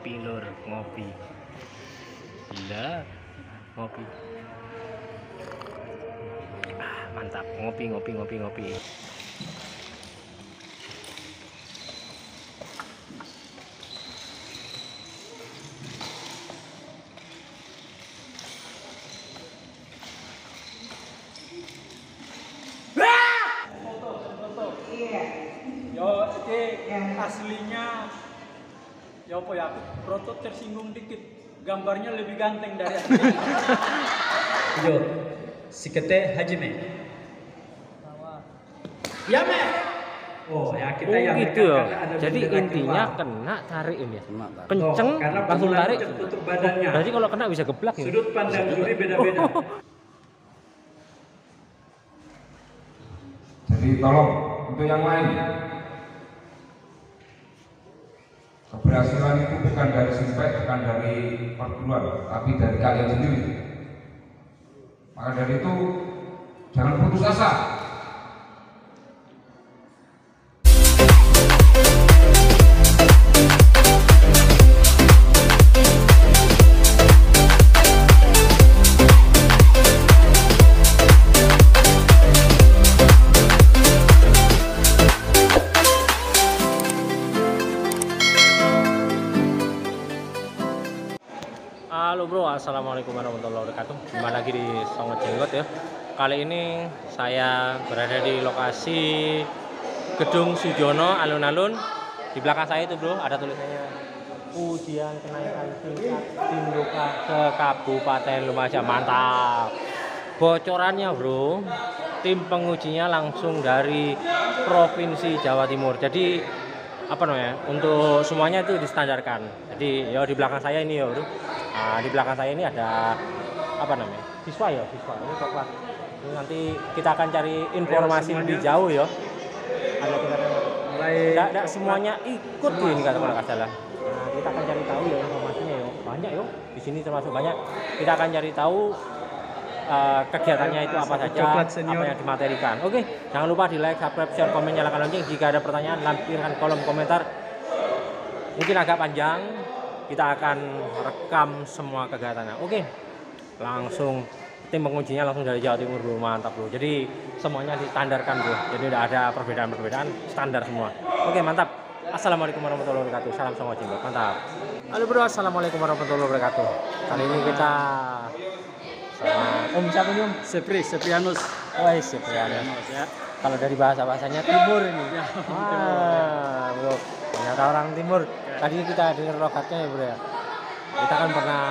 ngopi lur, ngopi. Gila, ngopi. Mantap, ngopi. Yo, ini aslinya ya apa ya, Proto tersinggung dikit, gambarnya lebih ganteng dari aslinya. Yo, sikete hajime. Ya me. Oh ya kita yang gitu ya. ada Jadi bendera intinya keluar. kena tarik ini ya. Oh, Kenceng karena langsung pukulan tarik. tertutup badannya. Berarti kalau kena bisa geblak ya. Sudut pandang juri beda-beda. Jadi tolong untuk yang lain, keberhasilan itu bukan dari simpek, bukan dari perguruan, tapi dari kalian sendiri. Maka dari itu jangan putus asa. Halo bro, assalamualaikum warahmatullahi wabarakatuh. Kembali lagi di Songo Jenggot ya. Kali ini saya berada di lokasi Gedung Sujono alun-alun. Di belakang saya itu bro ada tulisannya ujian kenaikan tingkat Sindoka ke Kabupaten Lumajang. Mantap. Bocorannya bro, tim pengujinya langsung dari Provinsi Jawa Timur. Jadi apa namanya, untuk semuanya itu distandarkan. Jadi ya di belakang saya ini ya bro. Nah, di belakang saya ini ada apa namanya, siswa ini coklat. Ini nanti kita akan cari informasi lebih jauh ya. Ada tidak semuanya ikut ini kata kalau nggak salah. Nah, kita akan cari tahu ya informasinya ya. Banyak ya di sini termasuk banyak. Kita akan cari tahu kegiatannya itu apa saja, apa yang dimaterikan. Oke, jangan lupa di like, subscribe, share, komen, nyalakan lonceng. Jika ada pertanyaan lampirkan kolom komentar. Mungkin agak panjang, kita akan rekam semua kegiatannya. Oke, langsung tim pengujinya langsung dari Jawa Timur bro, mantap bro. Jadi semuanya distandarkan bro, jadi tidak ada perbedaan standar semua. Oke, mantap. Assalamualaikum warahmatullahi wabarakatuh. Salam Songo Jenggot, mantap. Halo bro, assalamualaikum warahmatullahi wabarakatuh. Kali ini kita sama Om siapa nih Om? Seprianus. Wah, Seprianus ya. Kalau dari bahasanya timur ini. Ya, Bro, ternyata orang timur. Tadi kita dengar logatnya ya bro ya. Kita kan pernah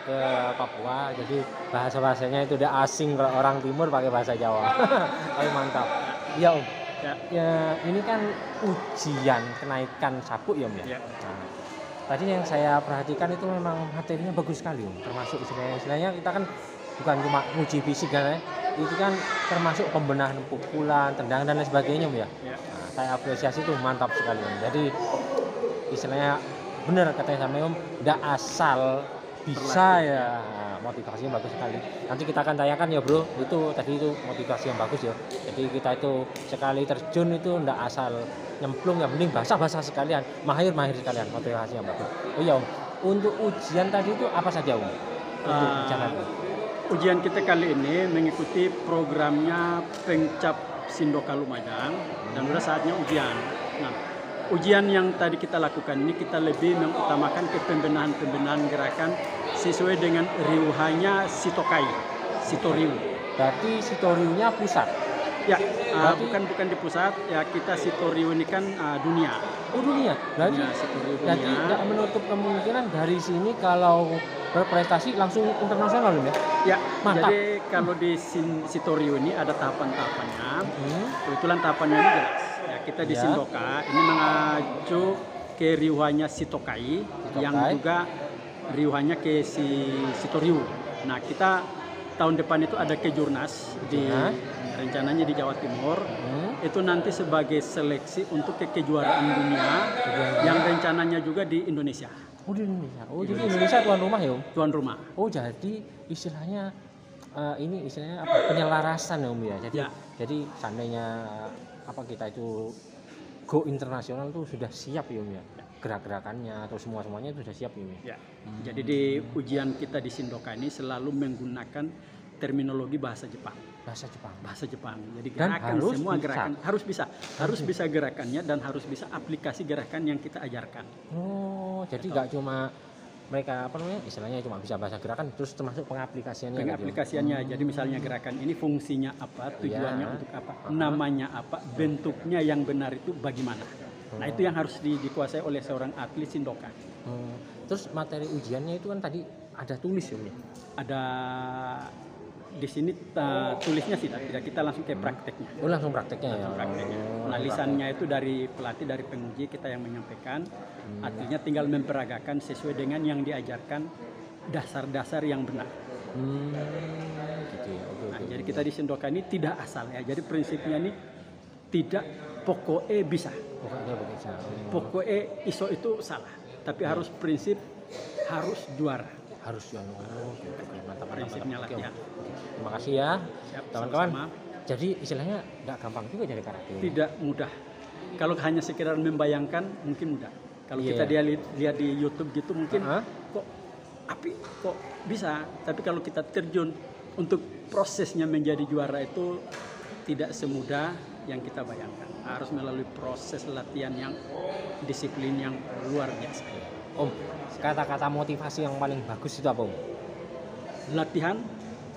ke Papua, jadi bahasanya itu udah asing kalau orang timur pakai bahasa Jawa. Tapi mantap. Iya Om. Ya, ini kan ujian kenaikan sabuk ya Om ya. Nah, tadi yang saya perhatikan itu memang materinya bagus sekali Om. Termasuk istilahnya kita kan bukan cuma uji fisik kan ya. Itu kan termasuk pembenahan pukulan, tendangan dan lain sebagainya Om ya. Nah, saya apresiasi itu mantap sekali Om. Jadi istilahnya benar katanya sama Om, tidak asal bisa ya, motivasinya bagus sekali. Nanti kita akan tanyakan ya bro, itu tadi itu motivasi yang bagus ya. Jadi kita itu sekali terjun itu tidak asal nyemplung, yang penting basah sekalian, mahir sekalian, motivasi yang bagus. Oh iya Om, untuk ujian tadi itu apa saja Om? Untuk ujian kita kali ini mengikuti programnya Pengcap Sindoka Lumajang dan sudah saatnya ujian. Nah, ujian yang tadi kita lakukan ini kita lebih mengutamakan ke pembenahan gerakan sesuai dengan riuhannya Sitoriu. Berarti Sitoriunya pusat? Ya, bukan di pusat. Ya, kita Sitoriu ini kan dunia. Oh dunia? Berarti tidak menutup kemungkinan dari sini kalau berprestasi langsung internasional ya? Ya, mantap. Jadi kalau di Sitoriu ini ada tahapan-tahapannya. Kebetulan tahapannya ini jelas. Ya, kita di Sindoka ini mengacu ke riuhannya Sitokai, yang juga riuhannya ke Sitoriu. Nah, kita tahun depan itu ada kejurnas di rencananya di Jawa Timur. Itu nanti sebagai seleksi untuk kejuaraan dunia yang rencananya juga di Indonesia. Oh di Indonesia. Oh jadi Indonesia tuan rumah ya Om? Tuan rumah. Oh jadi istilahnya ini istilahnya apa, penyelarasan ya Om ya. Jadi seandainya apa kita itu go internasional tuh sudah siap ya Om ya. gerak-gerakannya atau semuanya itu sudah siap ini. Ya. Jadi di ujian kita di Sindoka ini selalu menggunakan terminologi bahasa Jepang. Bahasa Jepang. Bahasa Jepang. Jadi Dan gerakan harus semua bisa. gerakan harus bisa gerakannya dan harus bisa aplikasi gerakan yang kita ajarkan. Oh, jadi nggak cuma mereka apa namanya istilahnya cuma bisa bahasa gerakan, terus termasuk pengaplikasiannya. Pengaplikasiannya. Jadi misalnya gerakan ini fungsinya apa, tujuannya Ya. untuk apa, namanya apa, bentuknya yang benar itu bagaimana. Nah itu yang harus dikuasai oleh seorang atlet Sindoka. Terus materi ujiannya itu kan tadi ada tulis ya, Om? Ada di sini tulisnya sih tidak, kita langsung ke prakteknya. Oh, langsung prakteknya ya. Prakteknya. Oh, Nah lisannya itu dari pelatih, dari penguji kita yang menyampaikan. Artinya tinggal memperagakan sesuai dengan yang diajarkan dasar-dasar yang benar. gitu ya. Oke, Nah, oke. jadi kita di Sindoka ini tidak asal ya. Jadi prinsipnya ini tidak pokoknya bisa. Pokoknya begitu. Pokoknya iso itu salah. Tapi harus prinsip harus juara. Harus ya. Oh, oke, oke. Mantap, Prinsipnya mantap. latihan. Oke. Terima kasih ya, Siap, teman-teman. sama-sama. Jadi istilahnya nggak gampang juga jadi karate. ini. Tidak mudah. Kalau hanya sekedar membayangkan mungkin mudah. Kalau Iya. kita lihat di YouTube gitu mungkin Hah? kok bisa. Tapi kalau kita terjun untuk prosesnya menjadi juara itu tidak semudah yang kita bayangkan. Harus melalui proses latihan yang disiplin yang luar biasa. Om, kata-kata motivasi yang paling bagus itu apa, Om? Latihan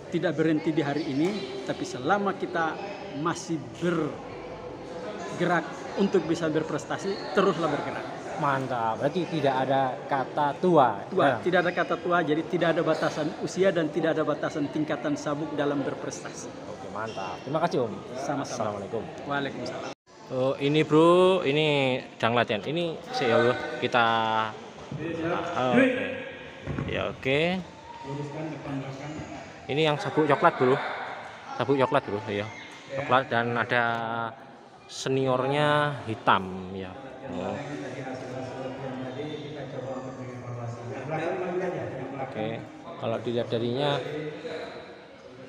tidak berhenti di hari ini, tapi selama kita masih bergerak untuk bisa berprestasi, teruslah bergerak. Mantap, berarti tidak ada kata tua. Tidak ada kata tua, jadi tidak ada batasan usia dan tidak ada batasan tingkatan sabuk dalam berprestasi. Oke, mantap. Terima kasih, Om. Sama-sama. Assalamualaikum. Waalaikumsalam. Oh, ini bro, ini sedang latihan. Ini sih ya bro, kita. Oke. Ya oke. Ini yang sabuk coklat bro, sabuk coklat bro, ya. Coklat dan ada seniornya hitam ya. Oh. Oke, kalau dilihat darinya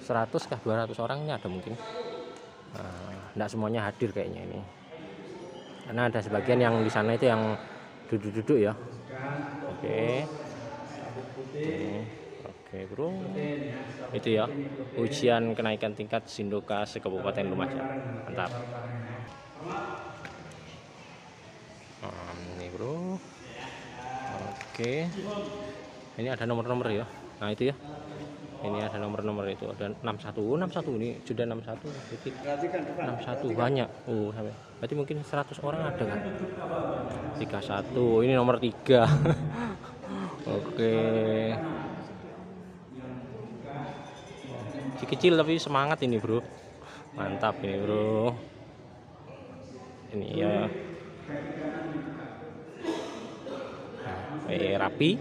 100 kah 200 orang ini ada mungkin. Enggak semuanya hadir kayaknya ini. Karena ada sebagian yang di sana itu yang duduk-duduk ya. Oke. Oke, bro. Itu ya. Ujian kenaikan tingkat Sindoka se-Kabupaten Lumajang. Mantap. Ini, bro. Oke. Ini ada nomor-nomor ya. Nah, itu ya. Ini ada nomor-nomor itu, ada 61 ini sudah 61 titik 61 banyak sampai berarti mungkin 100 orang ada kan 31 ini nomor 3 oke si kecil tapi semangat ini bro, mantap ini bro, ini ya rapi,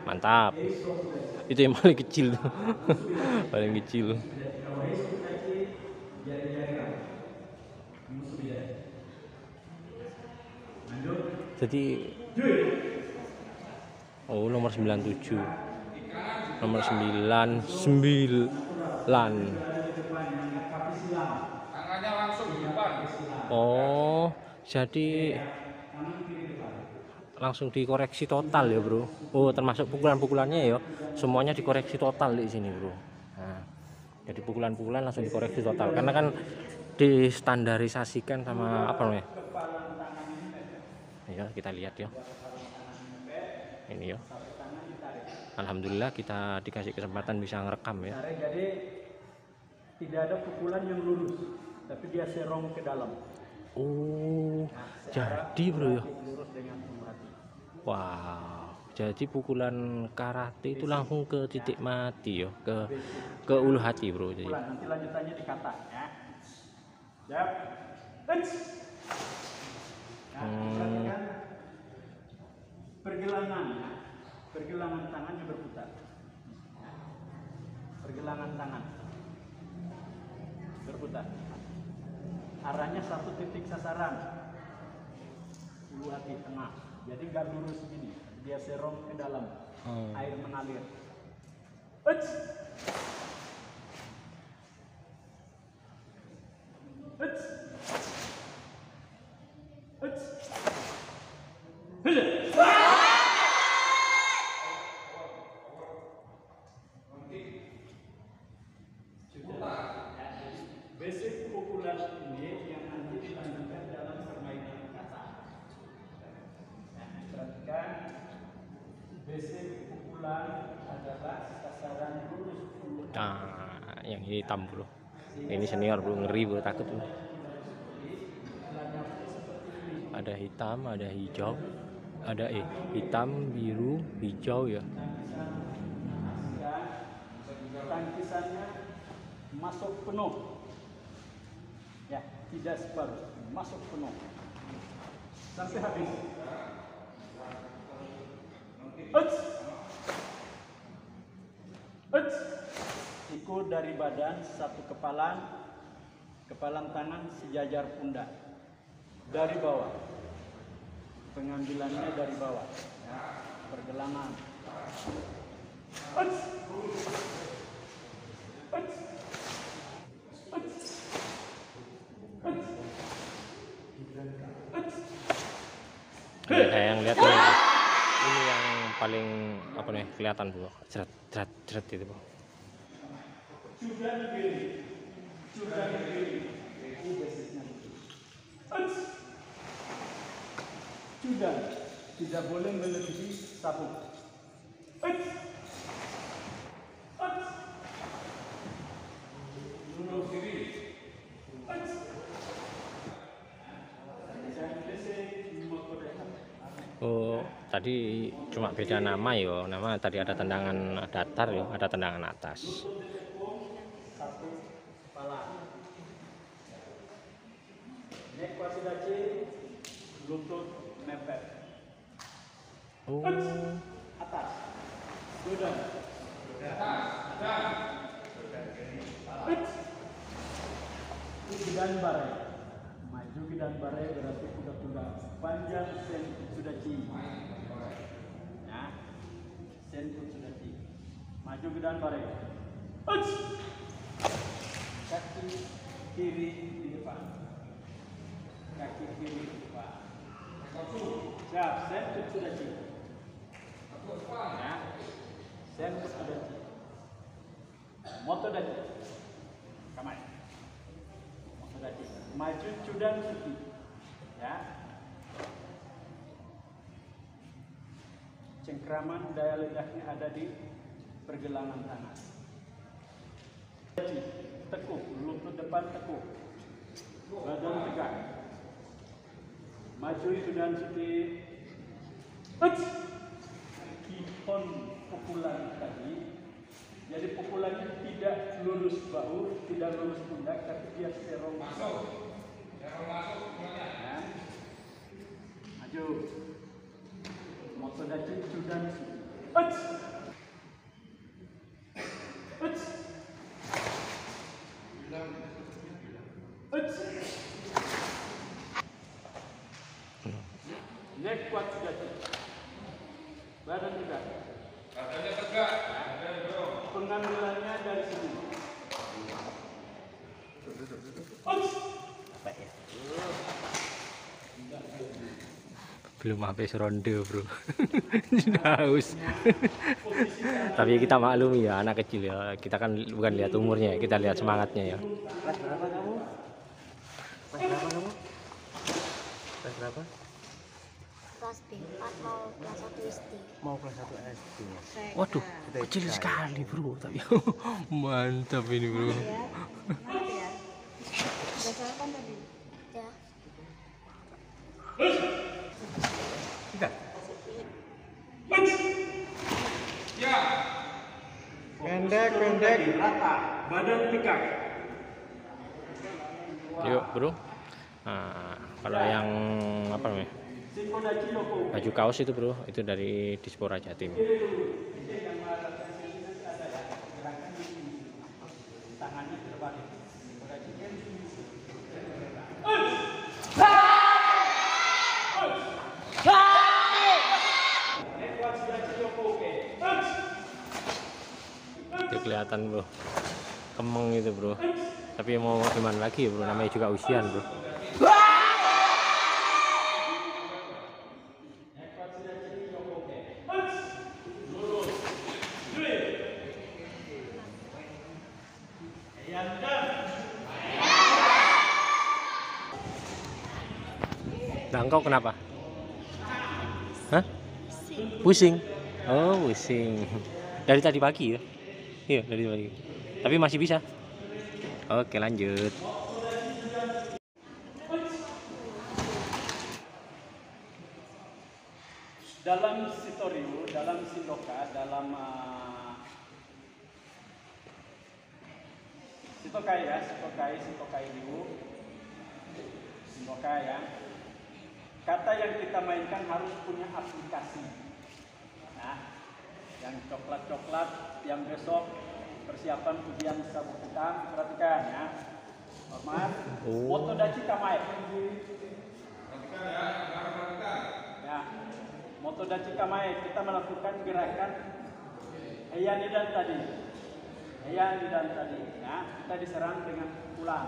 mantap. Itu yang paling kecil tuh. Paling kecil. Jadi nomor 97. Nomor 99. Tangannya langsung di depan. Oh, jadi langsung dikoreksi total ya bro. Oh, termasuk pukulan-pukulannya ya, semuanya dikoreksi total di sini bro. Nah, jadi pukulan-pukulan langsung dikoreksi total karena kan distandarisasikan sama apa namanya. Ya kita lihat ya, ini ya. Alhamdulillah kita dikasih kesempatan bisa ngerekam ya. Jadi tidak ada pukulan yang lurus, tapi dia serong ke dalam. Oh, jadi bro ya. Lurus dengan pemerhati. Wow, jadi pukulan karate itu langsung ke titik mati ya, ke ulu hati bro. Jadi. Nanti lanjutannya di kata ya. Siap. Perhatikan pergelangan, pergelangan tangannya berputar. Pergelangan tangan berputar. Arahnya satu titik sasaran. Ulu hati tengah. Jadi nggak lurus begini, dia serong ke dalam, air mengalir. Uts. Uts. Uts. Hujan. basic pukulan adalah sasaran lurus. Nah, yang hitam bro. Ini senior bro, ngeri bro, takut bro. Ada hitam, ada hijau, ada hitam, biru, hijau ya. Dan tangkisannya masuk penuh. Ya, tidak separuh, masuk penuh. Sampai habis. Siku dari badan, satu kepalan tangan sejajar pundak. Dari bawah. Pengambilannya dari bawah. Ya, pergelangan. Kayak yang lihat nih, ini yang paling apa nih kelihatan bro, jeret itu bro. Sudah tidak boleh melebihi sabuk. Oh, tadi cuma beda nama yo. Nama tadi ada tendangan datar yo, ada tendangan atas. Satu kepala. Nek wasidachi, lutut mepet. Oh, Atas. Sudah. Gidan barai. Maju gidan barai berarti kuda-kuda panjang sen sudah ci. Ya. Sen sudah ci. Maju gidan barai. Kaki kiri di depan. Kaki kiri di depan. Siap, sen sudah ci. Ya. Sen sudah ci. Moto dachi. Kamai. Moto dachi. Maju cudan suki. Ya. Cengkraman daya ledaknya ada di pergelangan tangan. Dachi. Tekuk, lutut depan tekuk. Badan tegak. Maju cudan suki. Kihon pukulan tadi. Jadi pukulannya tidak lurus bahu, tidak lurus pundak, tapi dia serong masuk. Serong masuk pukulannya. Ya. Maju. Moto dachi cudan. Nek kuat dachi. Badan tegak. Badannya tegak. Pengambilannya dari sini. belum habis ronde bro. Sudah haus. Tapi kita maklumi ya, anak kecil ya. Kita kan bukan lihat umurnya, kita lihat semangatnya ya. Kelas berapa kamu? Kelas berapa kamu? Kelas berapa? Kelas B4 mau kelas 1 SD. Mau kelas 1 SD. Waduh, kecil sekali bro. Tapi mantap ini bro. Ya. Mantap ya. Udah sarapan tadi? Ya. Pendek. Rata, badan tegak. Yuk bro. Nah, kalau yang apa namanya? Baju kaos itu bro, itu dari Dispora Jatim. Tangannya terbalik. Itu kelihatan bro, kemeng itu bro. Tapi mau gimana lagi bro, namanya juga usian bro. Nah, engkau kenapa? Hah? Pusing. Oh, pusing. Dari tadi pagi ya? Iya, dari pagi. Tapi masih bisa. Oke, lanjut. Dalam Shitoryu, dalam Shindoka, dalam Shitokai ya, Shitokai Ryu, Shindoka ya. Kata yang kita mainkan harus punya aplikasi. Nah, yang coklat-coklat, yang besok persiapan ujian sabuk hitam, perhatikan ya. Hormat. Motodachi kamae. Ya. Motodachi kamae, kita melakukan gerakan Heian Nidan tadi. Heian Nidan tadi. Ya, kita diserang dengan pukulan.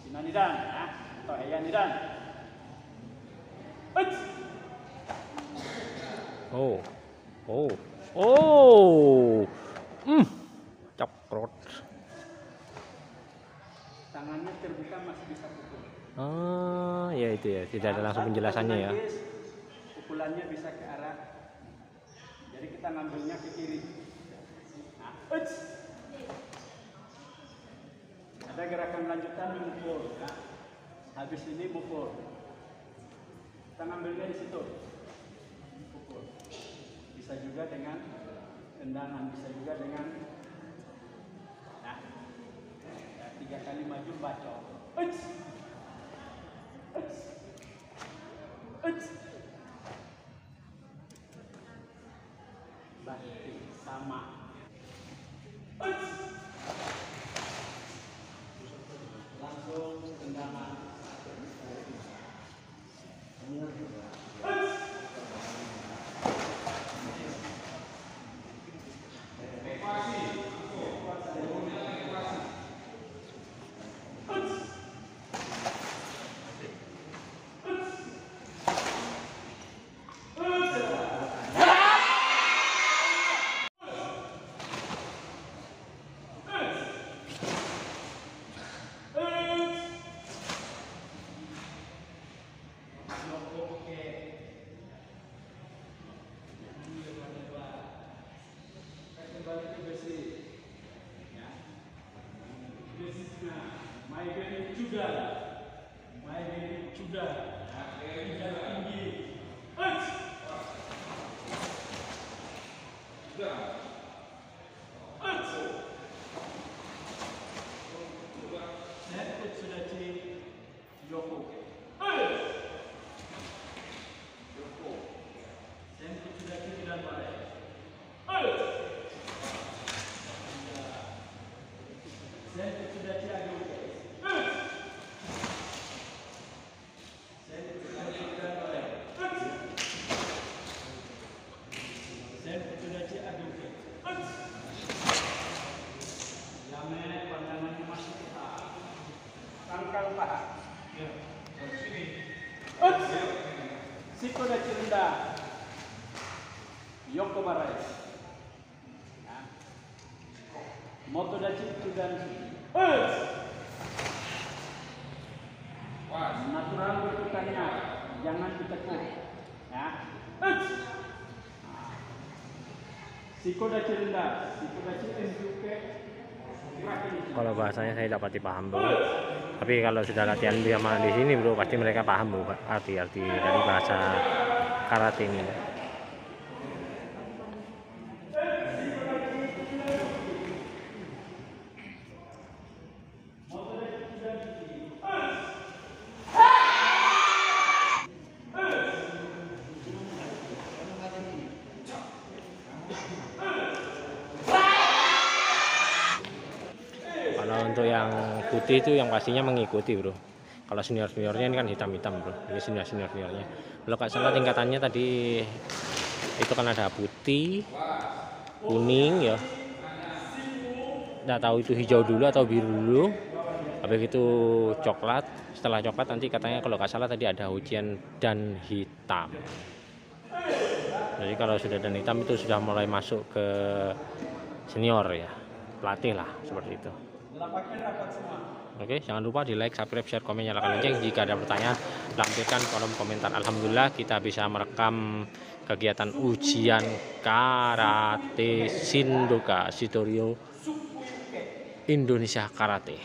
Shinan Nidan ya, atau Heian Nidan. Oh. Oh. Oh. Ceprot. Tangannya terbuka masih bisa pukul. Ah, ya itu ya, tidak ada langsung penjelasannya ya. Pukulannya bisa ke arah. Jadi kita ngambilnya ke kiri. Nah, ada gerakan lanjutan memukul. Nah, habis ini mukul. Kita ngambilnya di situ. Pukul. Bisa juga dengan tendangan, bisa juga dengan nah, ya, 3 kali maju bacok. Bakti sama. Langsung tendangan. Shikodachi rendah, Yoko Barai, ya. Motodachi Kudan, natural bentukannya, jangan ditekuk, ya. Shikodachi rendah, Shikodachi Enjuke. Kalau bahasanya saya dapat dipaham bro. Tapi kalau sudah latihan sama di sini bro, pasti mereka paham bro arti-arti dari bahasa karate ini. Kalau untuk yang putih itu yang pastinya mengikuti bro. Kalau senior-seniornya ini kan hitam-hitam bro. Ini senior-seniornya. Kalau nggak salah tingkatannya tadi itu kan ada putih, kuning ya. Nggak tahu itu hijau dulu atau biru dulu. Habis itu coklat. Setelah coklat nanti katanya kalau nggak salah tadi ada ujian dan hitam. Jadi kalau sudah dan hitam itu sudah mulai masuk ke senior ya. Pelatih lah seperti itu. Oke, jangan lupa di like, subscribe, share, komen, nyalakan lonceng. Jika ada pertanyaan, lampirkan kolom komentar. Alhamdulillah kita bisa merekam kegiatan ujian karate Shindoka Shitorio Indonesia Karate.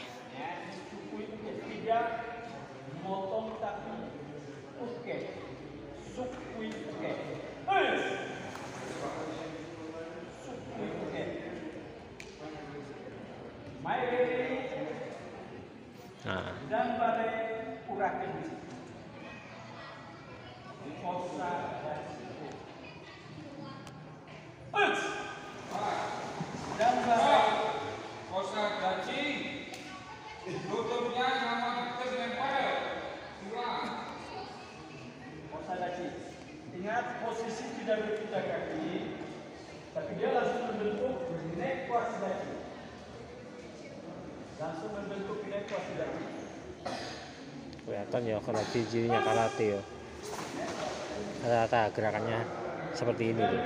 Nah, Dan badai urakan di kosa dan dan badai Kosa gaji, tutupnya sama kita nempel. Ulang. kosa daci. Ingat posisi tidak berpijak kaki, tapi dia langsung membentuk nekwas daci. Langsung membentuk nekwas daci. kelihatan ya kalau cirinya karate ya. Rata-rata gerakannya seperti ini tuh.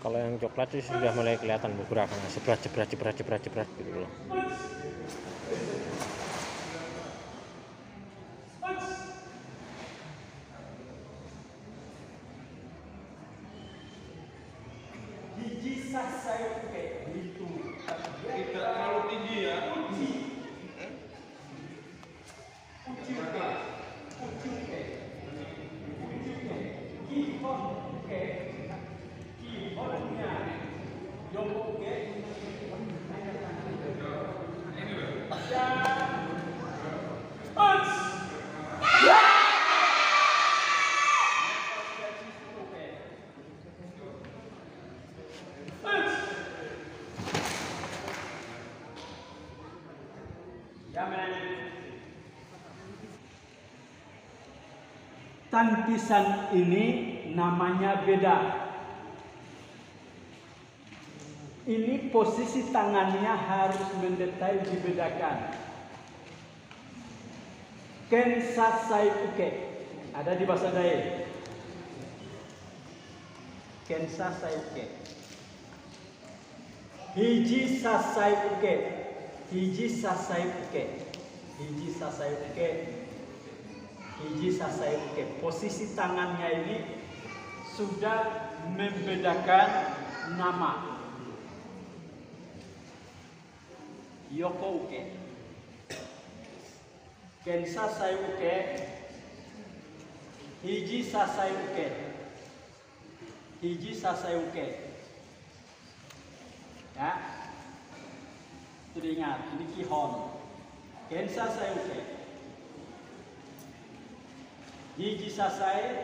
Kalau yang coklat itu sudah mulai kelihatan gerakannya jebret gitu loh. Hiji sasayuke itu Tidak terlalu tinggi ya. Tangkisan ini namanya beda. Ini posisi tangannya harus mendetail dibedakan. Ken sasai uke ada di bahasa Dae. Ken sasai uke. Hiji sasai uke. Hiji sasai uke. Hiji sasai uke. Hiji sasai uke. Posisi tangannya ini sudah membedakan nama. Yoko uke. Ken sasai uke. Hiji sasai uke. Hiji sasai uke. Ya. Itu diingat, ini kihon. Ken sasai uke. Hiji sasai,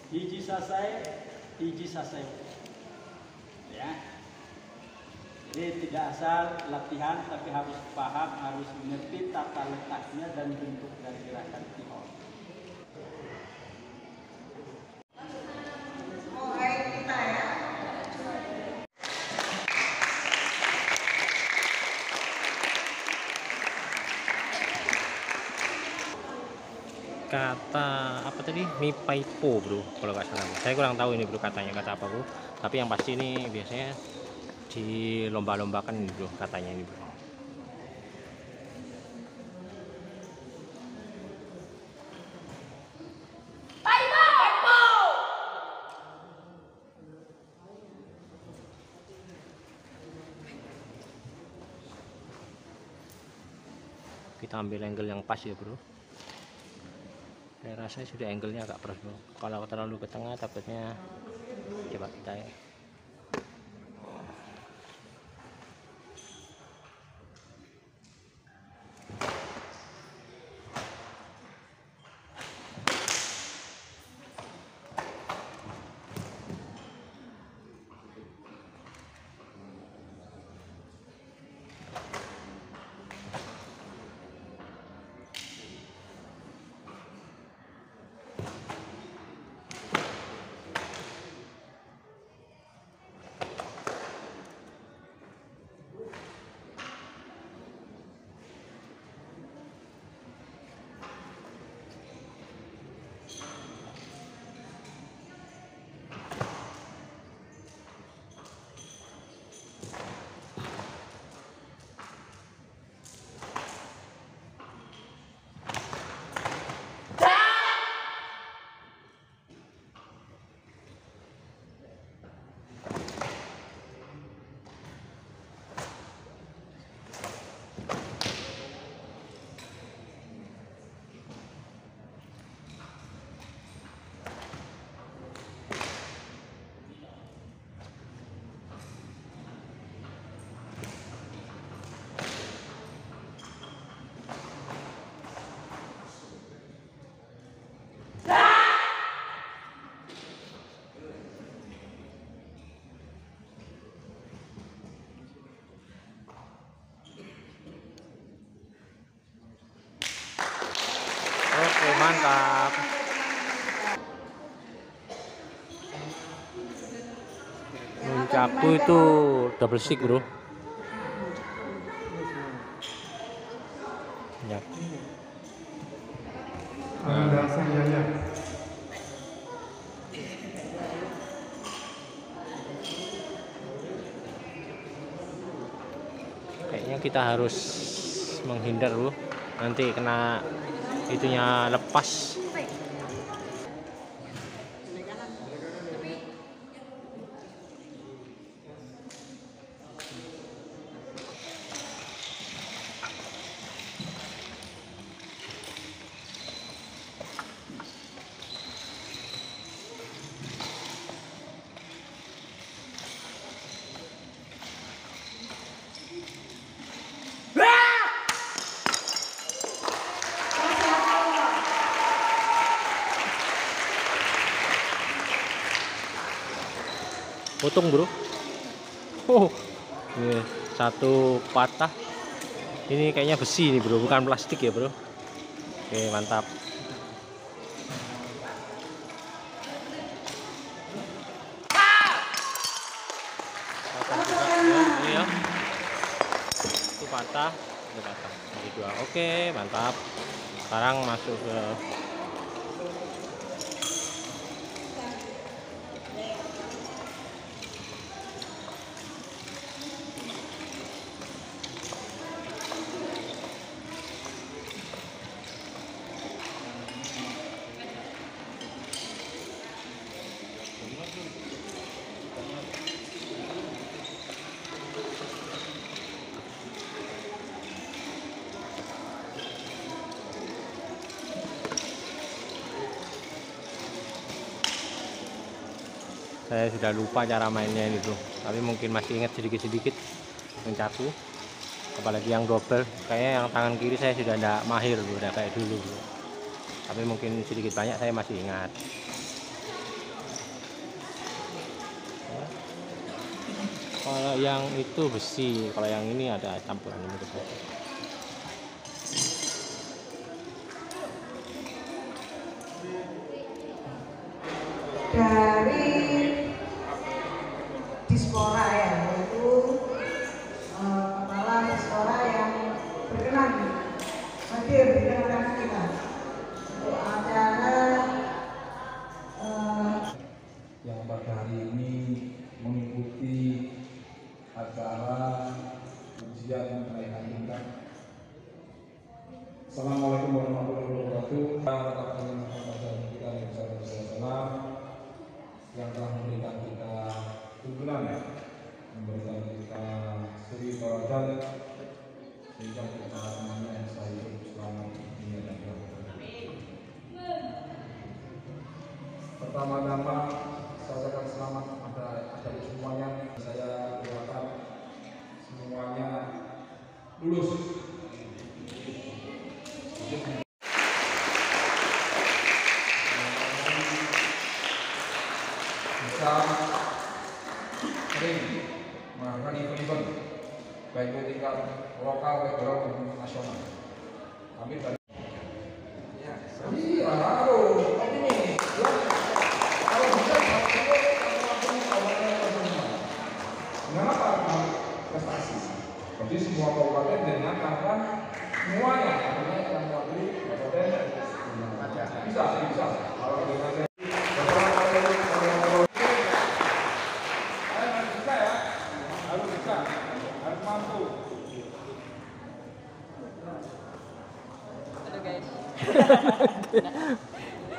hiji sasai, hiji sasai. Ya. Jadi tidak asal latihan, tapi harus paham, harus mengerti tata letaknya dan bentuk dari gerakan kihon. Kata apa tadi? Mipaipo bro, kalau nggak salah. Saya kurang tahu ini bro katanya kata apa bro. Tapi yang pasti ini biasanya di lomba-lombakan ini bro katanya ini bro. Kita ambil angle yang pas ya bro. Saya rasa sudah angle-nya agak pas bro. Kalau terlalu ke tengah takutnya coba kita ya. Mantap. Nunchaku itu double stick, bro. Ya. Kayaknya kita harus menghindar, bro. Nanti kena itunya lepas. Potong, bro. Oh, ini satu patah. Ini kayaknya besi nih, bro, bukan plastik ya, bro. Oke, mantap. Ini ya. Itu patah, itu patah. Jadi dua. Oke, mantap. Sekarang masuk ke saya sudah lupa cara mainnya ini, bro, tapi mungkin masih ingat sedikit-sedikit Nunchaku, apalagi yang double. Kayaknya yang tangan kiri saya sudah tidak mahir, bro, udah kayak dulu, bro. Tapi mungkin sedikit banyak saya masih ingat. Kalau yang itu besi, kalau yang ini ada campuran ini, bro. Dari Dispora ya, yaitu kepala Dispora yang berkenan hadir di tengah kita untuk acara yang pada hari ini mengikuti acara ujian kenaikan tingkat. Assalamualaikum warahmatullahi wabarakatuh. Yang telah memberikan kita tuntunan, memberikan kita Sri Toladan, sehingga kita semuanya bisa hidup selamat di dunia dan di akhirat. Pertama-tama saya akan selamat kepada adik semuanya. Saya doakan semuanya lulus. Bisa sering melakukan event-event baik itu tingkat lokal, regional maupun nasional. Kami dari kenapa prestasi? Jadi semua kabupaten dengan angka semuanya yang mewakili kabupaten bisa kalau dengan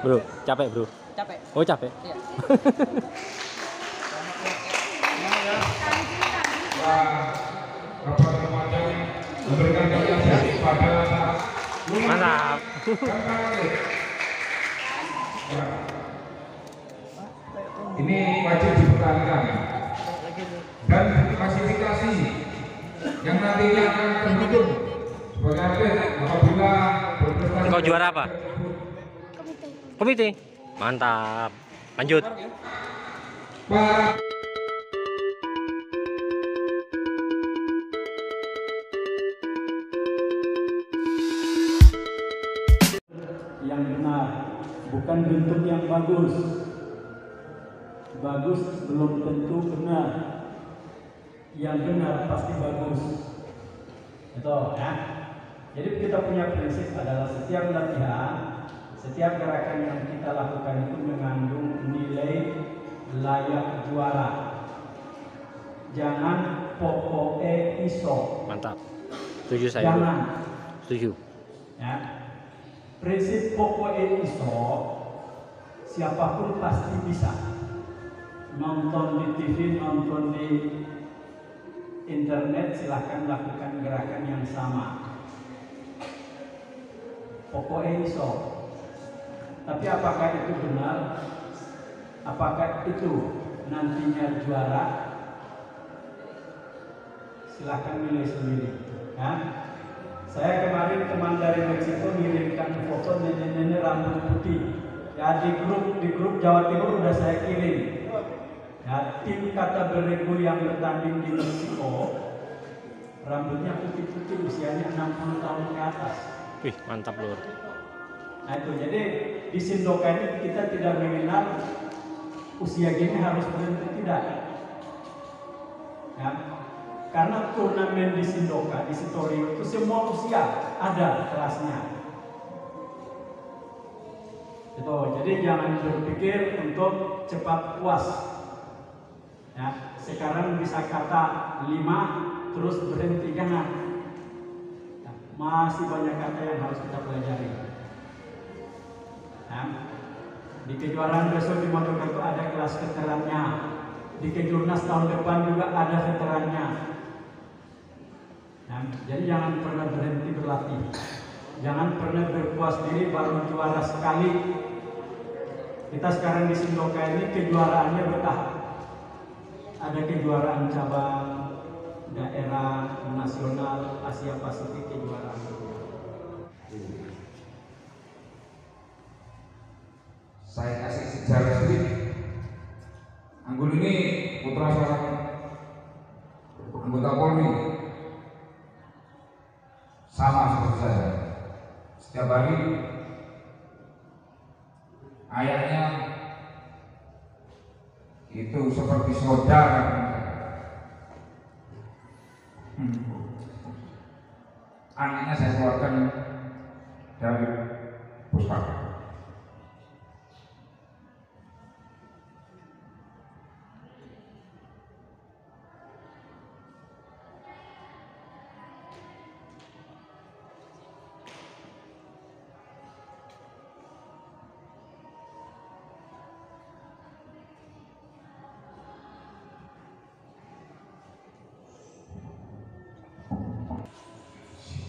Bro, capek, bro. Capek. Oh, capek. Iya. Bapak remaja memberikan apresiasi pada saat Mantap. ini wajib dipertahankan dan klasifikasi yang nantinya akan terbentuk sebagai atlet apabila berprestasi. Kau juara apa? Komite. Mantap. Lanjut. Para yang benar, bukan bentuk yang bagus. Bagus belum tentu benar. Yang benar pasti bagus. Itu ya. Jadi kita punya prinsip adalah setiap latihan, setiap gerakan yang kita lakukan itu mengandung nilai layak juara. Jangan pokoknya iso. Mantap. Setuju saya. Jangan. Setuju. Ya. Prinsip pokoknya iso, siapapun pasti bisa. Nonton di TV, nonton di internet, silahkan lakukan gerakan yang sama. Pokoknya iso. Tapi apakah itu benar? Apakah itu nantinya juara? Silahkan nilai sendiri. Ya. Saya kemarin teman dari Meksiko mengirimkan foto nenek-nenek rambut putih. Ya, di grup Jawa Timur udah saya kirim. Ya, tim kata beregu yang bertanding di Meksiko rambutnya putih-putih, usianya 60 tahun ke atas. Wih, mantap lur. Nah itu, jadi di Sindoka ini kita tidak mengenal usia gini harus berhenti, tidak. Ya, karena turnamen di Sindoka, di Sitorio itu semua usia ada kelasnya. Itu, jadi jangan berpikir untuk cepat puas. Ya, sekarang bisa kata 5 terus berhenti, jangan. Ya, masih banyak kata yang harus kita pelajari. Ya, di kejuaraan besok di Mojokerto ada kelas veterannya. Di Kejurnas tahun depan juga ada veterannya. Ya, jadi jangan pernah berhenti berlatih. Jangan pernah berpuas diri baru juara sekali. Kita sekarang di Sindoka ini kejuaraannya bertahap. Ada kejuaraan cabang, daerah, nasional, Asia Pasifik, kejuaraan. Saya kasih sejarah sedikit. Anggul ini putra seorang anggota Polri, sama seperti saya. Setiap hari ayahnya itu seperti saudara. Anaknya saya keluarkan dari puskesmas.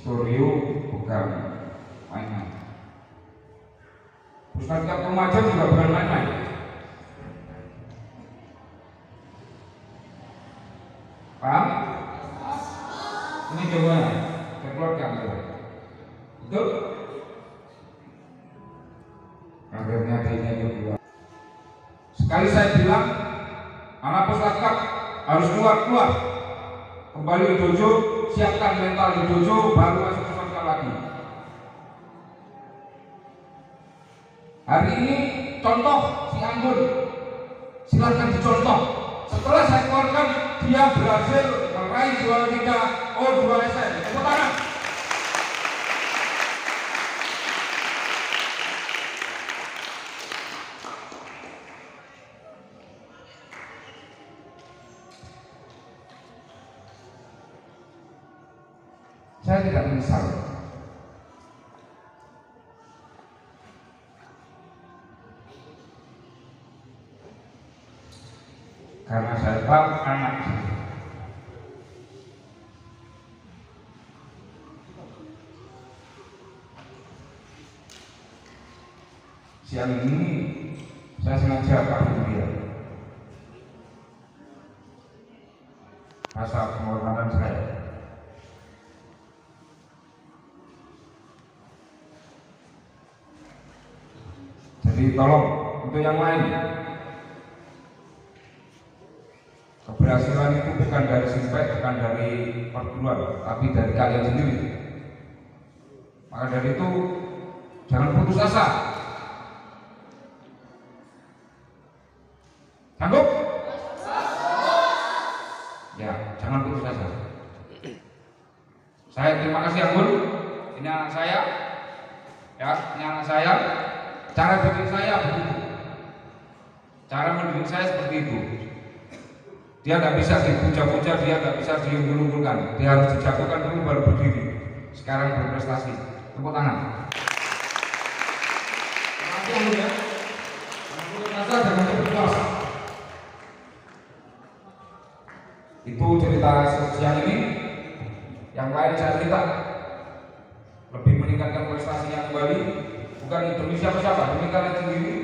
Sitorio bukan main-main. Puskesmas remaja juga bukan main-main. Paham? Ini coba keluarkan. Betul? Akhirnya dia kedua. Sekali saya bilang, anak puskesmas harus keluar. Kembali ke dojo, siapkan mental di dojo, baru masuk puskesmas lagi. Hari ini contoh si Anggun, silakan dicontoh. Setelah saya keluarkan, dia berhasil meraih juara 3 O2SN. Tepuk tangan. Saya tidak menyesal. Karena saya tahu anak siang ini saya sengaja panggil dia. Rasa penghormatan saya. Jadi tolong untuk yang lain, keberhasilan itu bukan dari Sinpek, bukan dari perguruan, tapi dari kalian sendiri. Maka dari itu Jangan putus asa. Sanggup? Ya, jangan putus asa. Saya terima kasih Anggun. Ini anak saya. Ya, ini anak saya. Cara didik saya begitu. Cara mendidik saya seperti itu. Dia nggak bisa dipuja-puja, dia nggak bisa diunggul-unggulkan. Dia harus dijagokan dulu baru berdiri. Sekarang berprestasi. Tepuk tangan. Terima kasih Anggun ya. Jangan putus asa, jangan putus. Itu cerita siang ini. Yang lain saya minta lebih meningkatkan prestasinya kembali, bukan demi siapa-siapa, demi kalian sendiri.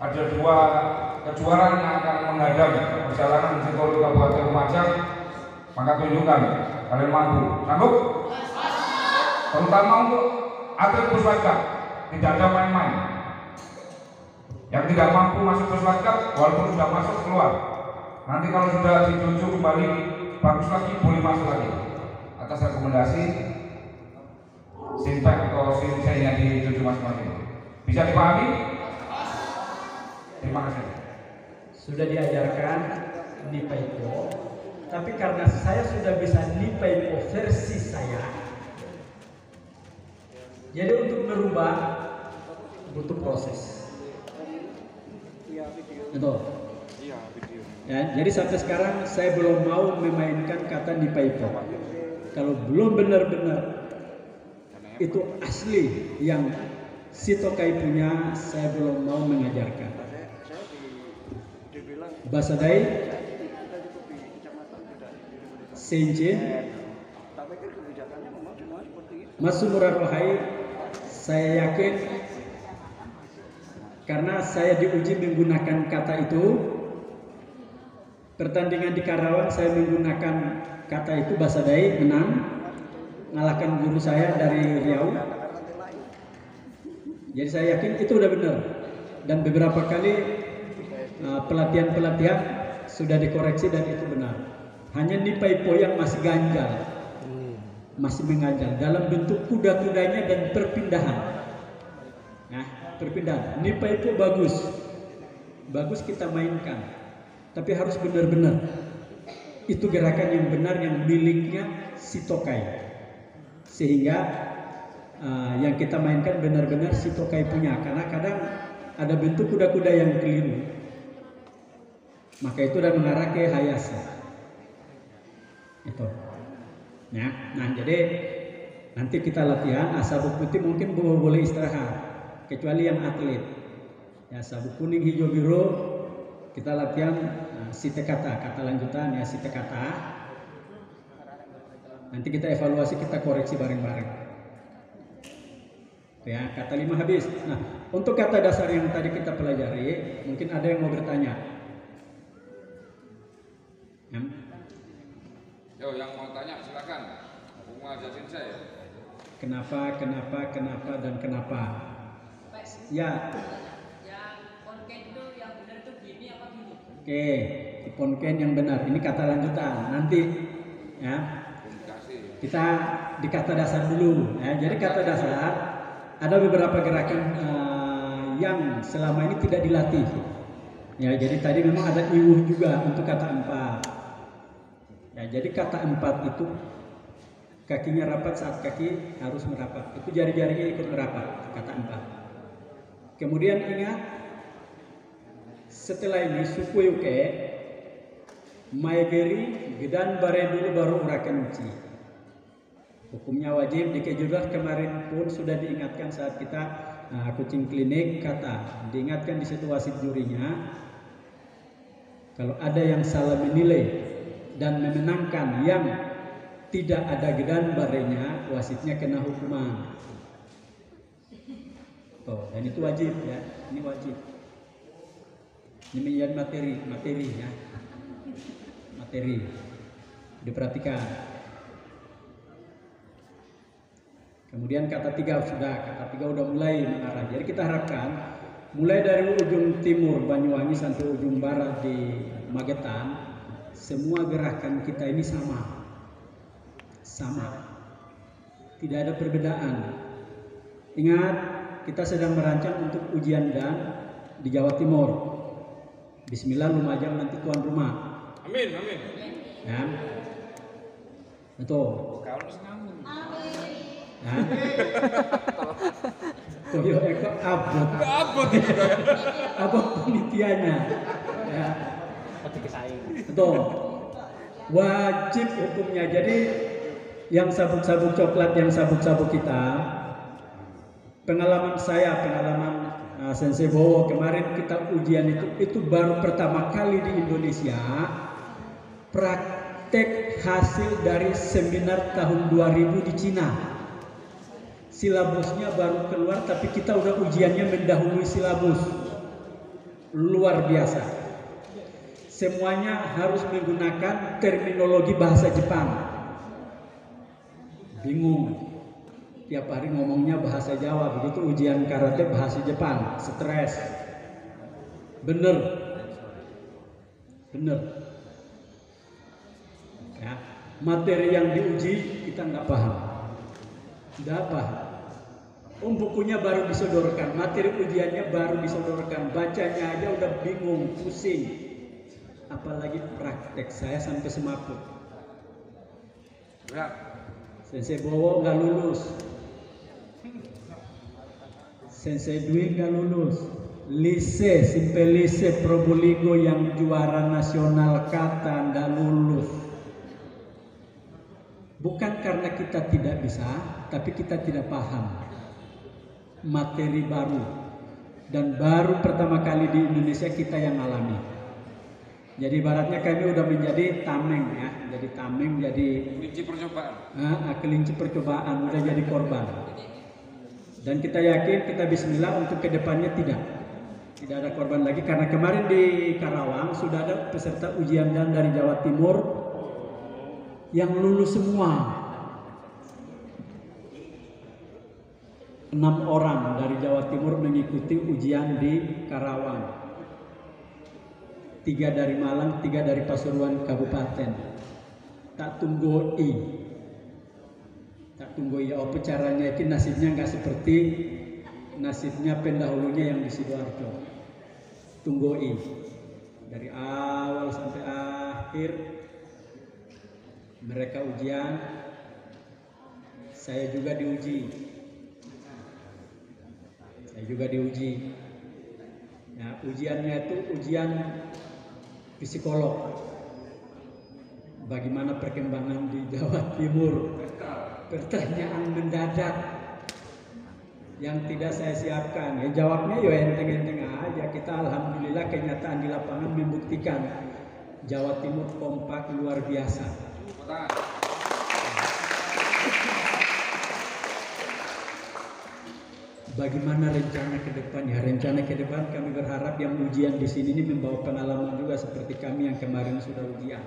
Ada 2 kejuaraan yang akan menghadang perjalanan Sitoryu Kabupaten Lumajang, maka tunjukkan kalian mampu. Sanggup? Terutama untuk atlet Puspatka, tidak ada main-main. Yang tidak mampu masuk Puspatka, walaupun sudah masuk keluar. Nanti kalau sudah ditunjuk kembali bagus lagi, boleh masuk lagi. Atas rekomendasi Sintek atau Sintek di tujuh masing-masing. Bisa dipahami? Terima kasih. Sudah diajarkan Nipaipo, tapi karena saya sudah bisa Nipaipo versi saya, jadi untuk merubah butuh proses. Betul. Ya, jadi sampai sekarang saya belum mau memainkan kata Nipaipo. Kalau belum benar-benar itu asli yang Sitokai punya, saya belum mau mengajarkan. Basadai, Senjin, Masumura Rohai, saya yakin karena saya diuji menggunakan kata itu. Pertandingan di Karawang saya menggunakan kata itu, Basadai menang, ngalahkan guru saya dari Riau. Jadi saya yakin itu udah benar. Dan beberapa kali pelatihan-pelatihan sudah dikoreksi dan itu benar. Hanya Nipaipo yang masih ganjal, masih mengganjal dalam bentuk kuda-kudanya dan perpindahan. Nah, perpindahan. Nipaipo bagus kita mainkan, tapi harus benar-benar. Itu gerakan yang benar yang miliknya Sitokai, sehingga yang kita mainkan benar-benar Sitokai punya. Karena kadang ada bentuk kuda-kuda yang keliru, maka itu udah mengarah ke Hayase. Itu. Ya, nah jadi nanti kita latihan. Sabuk putih mungkin boleh istirahat, kecuali yang atlet. Ya, sabuk kuning, hijau, biru kita latihan site kata lanjutan ya, site kata. Nanti kita evaluasi, kita koreksi bareng-bareng. Ya, kata 5 habis. Nah, untuk kata dasar yang tadi kita pelajari, mungkin ada yang mau bertanya. Ya. Yo, yang mau tanya silakan. Bunga Jasin saya. Kenapa dan kenapa? Ya. Oke, ponken yang benar. Ini kata lanjutan. Nanti ya. Kita di kata dasar dulu. Ya. Jadi kata dasar ada beberapa gerakan yang selama ini tidak dilatih. Ya, jadi tadi memang ada iwuh juga untuk kata 4. Ya, jadi kata 4 itu kakinya rapat saat kaki harus merapat. Itu jari-jarinya ikut merapat, kata 4. Kemudian ingat, setelah ini sukuyuke, maegeri, gedan bare dulu baru urakan uci. Hukumnya wajib dikejudah, kemarin pun sudah diingatkan saat kita kucing klinik kata. Diingatkan di situ wasit jurinya, kalau ada yang salah menilai dan memenangkan yang tidak ada gedan barenya, wasitnya kena hukuman. Tuh, dan itu wajib ya, ini wajib. Ini menjadi materi ya, materi diperhatikan. Kemudian kata 3 udah mulai mengarah. Jadi kita harapkan mulai dari ujung timur Banyuwangi sampai ujung barat di Magetan, semua gerakan kita ini sama, tidak ada perbedaan. Ingat, kita sedang merancang untuk ujian dan di Jawa Timur. Bismillah, Lumajang nanti tuan rumah. Amin, amin. Ya. Betul. Ya. Koyo eko abot. Abot penelitiannya. Ya. Betul. Wajib hukumnya. Jadi yang sabuk-sabuk coklat, yang sabuk-sabuk kita, pengalaman Sensei Bowo kemarin kita ujian itu baru pertama kali di Indonesia praktek hasil dari seminar tahun 2000 di Cina. Silabusnya baru keluar tapi kita udah ujiannya mendahului silabus. Luar biasa. Semuanya harus menggunakan terminologi bahasa Jepang. Bingung. Tiap hari ngomongnya bahasa Jawa, begitu ujian karate bahasa Jepang, stres. Bener. Ya, materi yang diuji kita nggak paham. Nggak paham. Bukunya baru disodorkan, materi ujiannya baru disodorkan, bacanya aja udah bingung, pusing. Apalagi praktek, saya sampai semaput. Sensei Bowo nggak lulus. Sensei Dwi nggak lulus. Lise, Simpe Lise Probolinggo yang juara nasional kata nggak lulus. Bukan karena kita tidak bisa, tapi kita tidak paham materi baru. Dan baru pertama kali di Indonesia kita yang alami. Jadi ibaratnya kami udah menjadi tameng ya, jadi tameng, jadi Kelinci percobaan. Kelinci percobaan, udah jadi korban. Dan kita yakin, kita bismillah untuk kedepannya tidak ada korban lagi, karena kemarin di Karawang sudah ada peserta ujian dan dari Jawa Timur yang lulus semua. 6 orang dari Jawa Timur mengikuti ujian di Karawang. 3 dari Malang, 3 dari Pasuruan Kabupaten. Tak tunggu apa caranya itu, nasibnya nggak seperti nasibnya pendahulunya yang di Sidoarjo. Tunggoi dari awal sampai akhir mereka ujian, saya juga diuji. Ya, ujiannya itu ujian psikolog. Bagaimana perkembangan di Jawa Timur? Pertanyaan mendadak yang tidak saya siapkan. Ya jawabnya ya enteng-enteng aja. Kita alhamdulillah kenyataan di lapangan membuktikan Jawa Timur kompak luar biasa. Bagaimana rencana ke depan? Ya rencana ke depan kami berharap yang ujian di sini ini membawa pengalaman juga seperti kami yang kemarin sudah ujian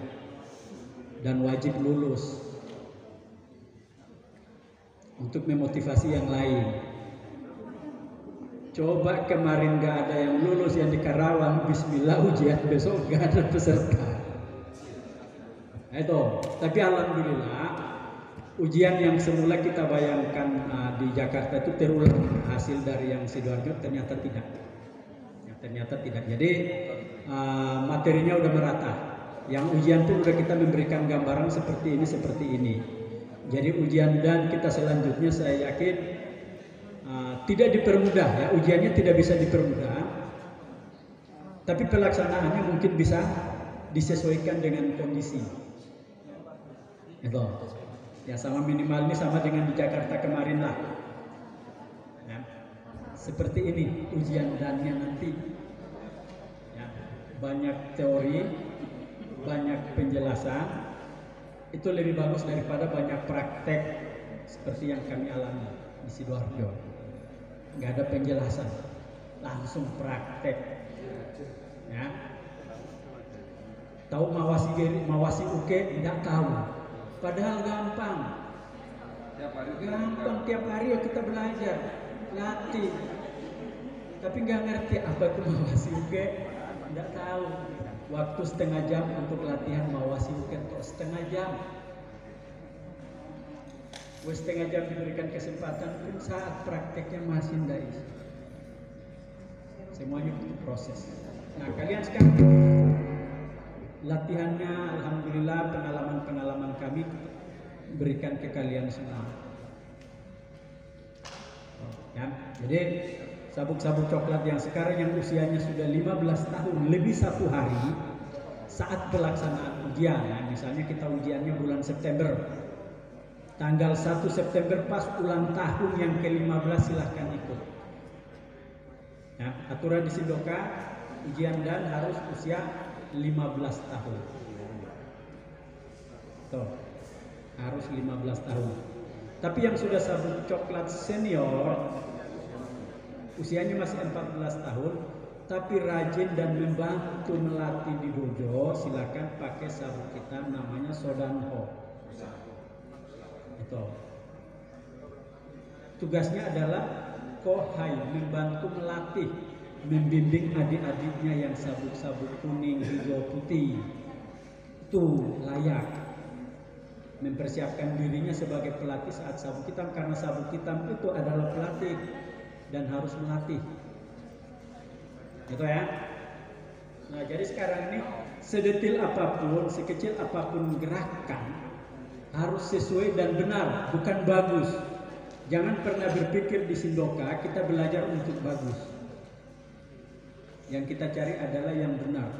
dan wajib lulus. Untuk memotivasi yang lain. Coba kemarin gak ada yang lulus yang di Karawang, bismillah ujian besok gak ada peserta. Itu, tapi alhamdulillah ujian yang semula kita bayangkan di Jakarta itu terulang, hasil dari yang Sidoarjo ternyata tidak. Jadi materinya udah merata. Yang ujian pun udah kita memberikan gambaran seperti ini. Jadi ujian dan kita selanjutnya saya yakin tidak dipermudah ya, ujiannya tidak bisa dipermudah, tapi pelaksanaannya mungkin bisa disesuaikan dengan kondisi. Itu ya, sama minimal ini sama dengan di Jakarta kemarin lah. Ya, seperti ini ujian dannya nanti. Ya, banyak teori, banyak penjelasan. Itu lebih bagus daripada banyak praktek seperti yang kami alami di Sidoarjo. Nggak ada penjelasan, langsung praktek. Ya. Tahu mawasi uke? Tidak tahu. Padahal gampang. Tiap hari ya kita belajar, latih. Tapi nggak ngerti apa itu mawasi uke, tidak tahu. Waktu setengah jam untuk latihan mawasi uke, setengah jam. setengah jam diberikan kesempatan pun saat prakteknya masih tidak isi. Semuanya butuh proses. Nah, kalian sekarang latihannya, alhamdulillah pengalaman kami berikan ke kalian semua. Ya, jadi sabuk-sabuk coklat yang sekarang yang usianya sudah 15 tahun lebih 1 hari saat pelaksanaan ujian, ya, misalnya kita ujiannya bulan September, tanggal 1 September pas ulang tahun yang ke-15 silahkan ikut. Ya, aturan di Sindoka ujian dan harus usia 15 tahun. Tuh, harus 15 tahun. Tapi yang sudah sabuk coklat senior usianya masih 14 tahun tapi rajin dan membantu melatih di dojo, silakan pakai sabuk kita namanya Sodanho. Itu. Tugasnya adalah kohai, membantu melatih, membimbing adik-adiknya yang sabuk-sabuk kuning, hijau, putih. Itu layak. Mempersiapkan dirinya sebagai pelatih saat sabuk hitam, karena sabuk hitam itu adalah pelatih dan harus melatih. Gitu ya. Nah, jadi sekarang ini sedetil apapun, sekecil apapun gerakan harus sesuai dan benar, bukan bagus. Jangan pernah berpikir di Sindoka kita belajar untuk bagus. Yang kita cari adalah yang benar.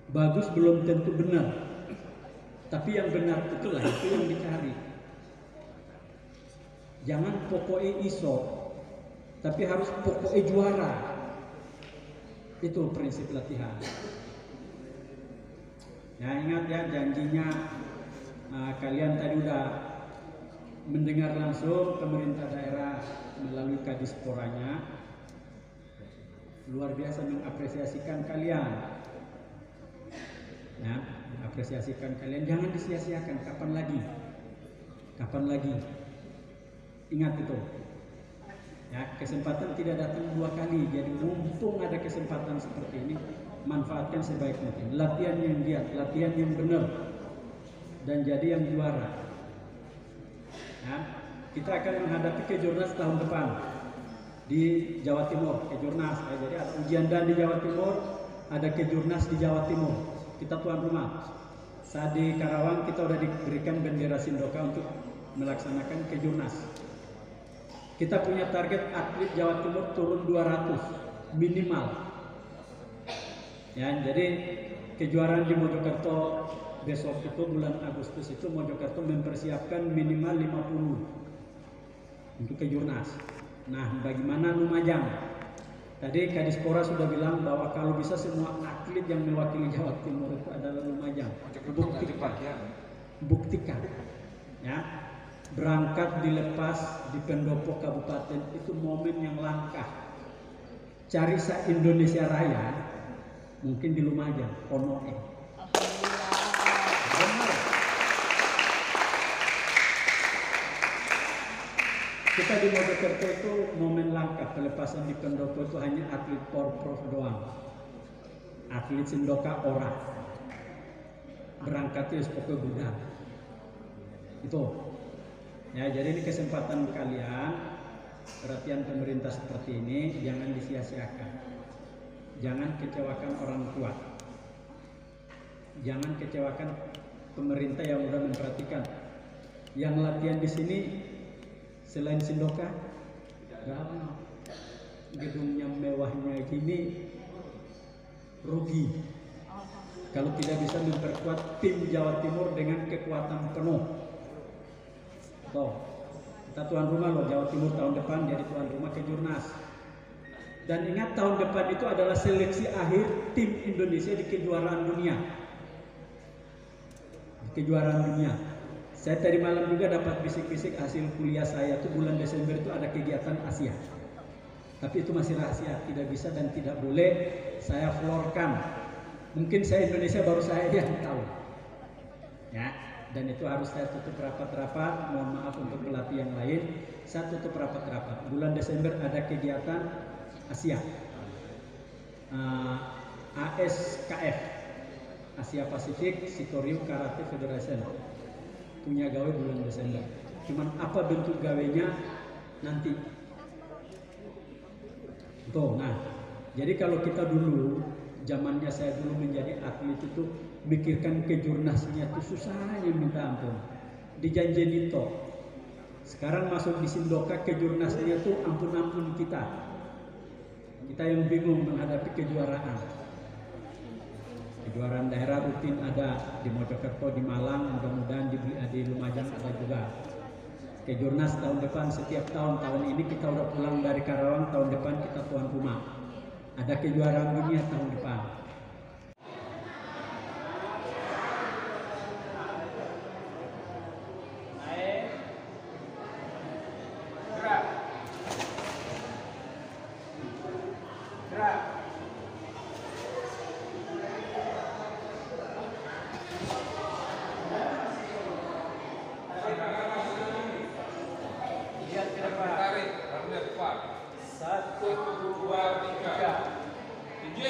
Bagus belum tentu benar, tapi yang benar itulah itu yang dicari. Jangan pokoknya iso, tapi harus pokoknya juara. Itu prinsip latihan. Ya, ingat ya janjinya, kalian tadi udah mendengar langsung pemerintah daerah melalui Kadisporanya luar biasa mengapresiasikan kalian. Ya, apresiasikan kalian, jangan disia-siakan. Kapan lagi? Kapan lagi? Ingat itu. Ya, kesempatan tidak datang 2 kali. Jadi mumpung ada kesempatan seperti ini, manfaatkan sebaik mungkin. Latihan yang giat, latihan yang benar, dan jadi yang juara. Ya, kita akan menghadapi Kejurnas tahun depan di Jawa Timur. Kejurnas, ya, jadi ada ujian dan di Jawa Timur, ada Kejurnas di Jawa Timur. Kita tuan rumah. Saat di Karawang kita sudah diberikan bendera Sindoka untuk melaksanakan Kejurnas. Kita punya target atlet Jawa Timur turun 200 minimal. Ya, jadi kejuaraan di Mojokerto besok itu bulan Agustus itu Mojokerto mempersiapkan minimal 50 untuk Kejurnas. Nah, bagaimana Lumajang? Tadi Kadispora sudah bilang bahwa kalau bisa semua atlet yang mewakili Jawa Timur itu adalah Lumajang. Buktikan. Ya. Berangkat dilepas di pendopo kabupaten itu momen yang langka. Cari sa Indonesia Raya mungkin di Lumajang, Konoe. Benar. Kita di Mojokerto itu momen langka, pelepasan di pendopo itu hanya atlet Porprov doang. Atlet Sindoka orang. Berangkatnya pokoknya gudang. Itu. Ya, jadi ini kesempatan kalian, perhatian pemerintah seperti ini jangan disia-siakan. Jangan kecewakan orang tua. Jangan kecewakan pemerintah yang sudah memperhatikan. Yang latihan di sini selain Sindoka, gedungnya mewahnya gini rugi. Kalau tidak bisa memperkuat tim Jawa Timur dengan kekuatan penuh. Tuh, kita tuan rumah loh, Jawa Timur tahun depan jadi tuan rumah Kejurnas. Dan ingat tahun depan itu adalah seleksi akhir tim Indonesia di kejuaraan dunia. Kejuaraan dunia. Saya tadi malam juga dapat bisik-bisik hasil kuliah saya itu bulan Desember itu ada kegiatan Asia. Tapi itu masih rahasia, tidak bisa dan tidak boleh saya florkan. Mungkin saya Indonesia baru saya yang tahu. Ya. Dan itu harus saya tutup rapat-rapat, mohon maaf untuk pelatih yang lain, saya tutup rapat-rapat. Bulan Desember ada kegiatan Asia, ASKF, Asia Pasifik Shitoryu Karate Federation. punya gawe bulan Desember. Cuman apa bentuk gawenya nanti. Tuh, nah, jadi kalau kita dulu, zamannya saya dulu menjadi atlet itu mikirkan kejurnasnya itu susahnya minta ampun. Dijanjiin itu. Sekarang masuk di Sindoka kejurnasnya itu ampun-ampun kita. Kita yang bingung menghadapi kejuaraan. Kejuaraan daerah rutin ada di Mojokerto, di Malang, mudah-mudahan di Lumajang ada juga. Kejurnas tahun depan setiap tahun ini kita udah pulang dari Karawang, tahun depan kita tuan rumah. Ada kejuaraan dunia tahun depan.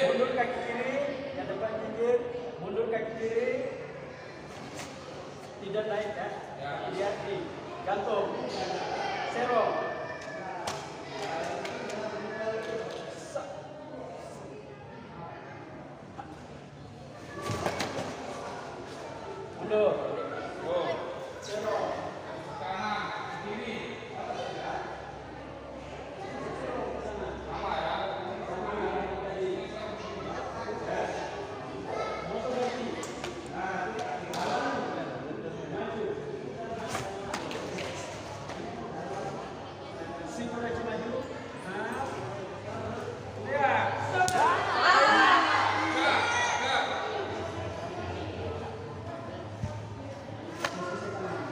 Mundur kaki kiri, yang depan jinjit, mundur kaki kiri, tidak naik ya, lihat di gantung, serong, mundur, serong, kanan, kiri.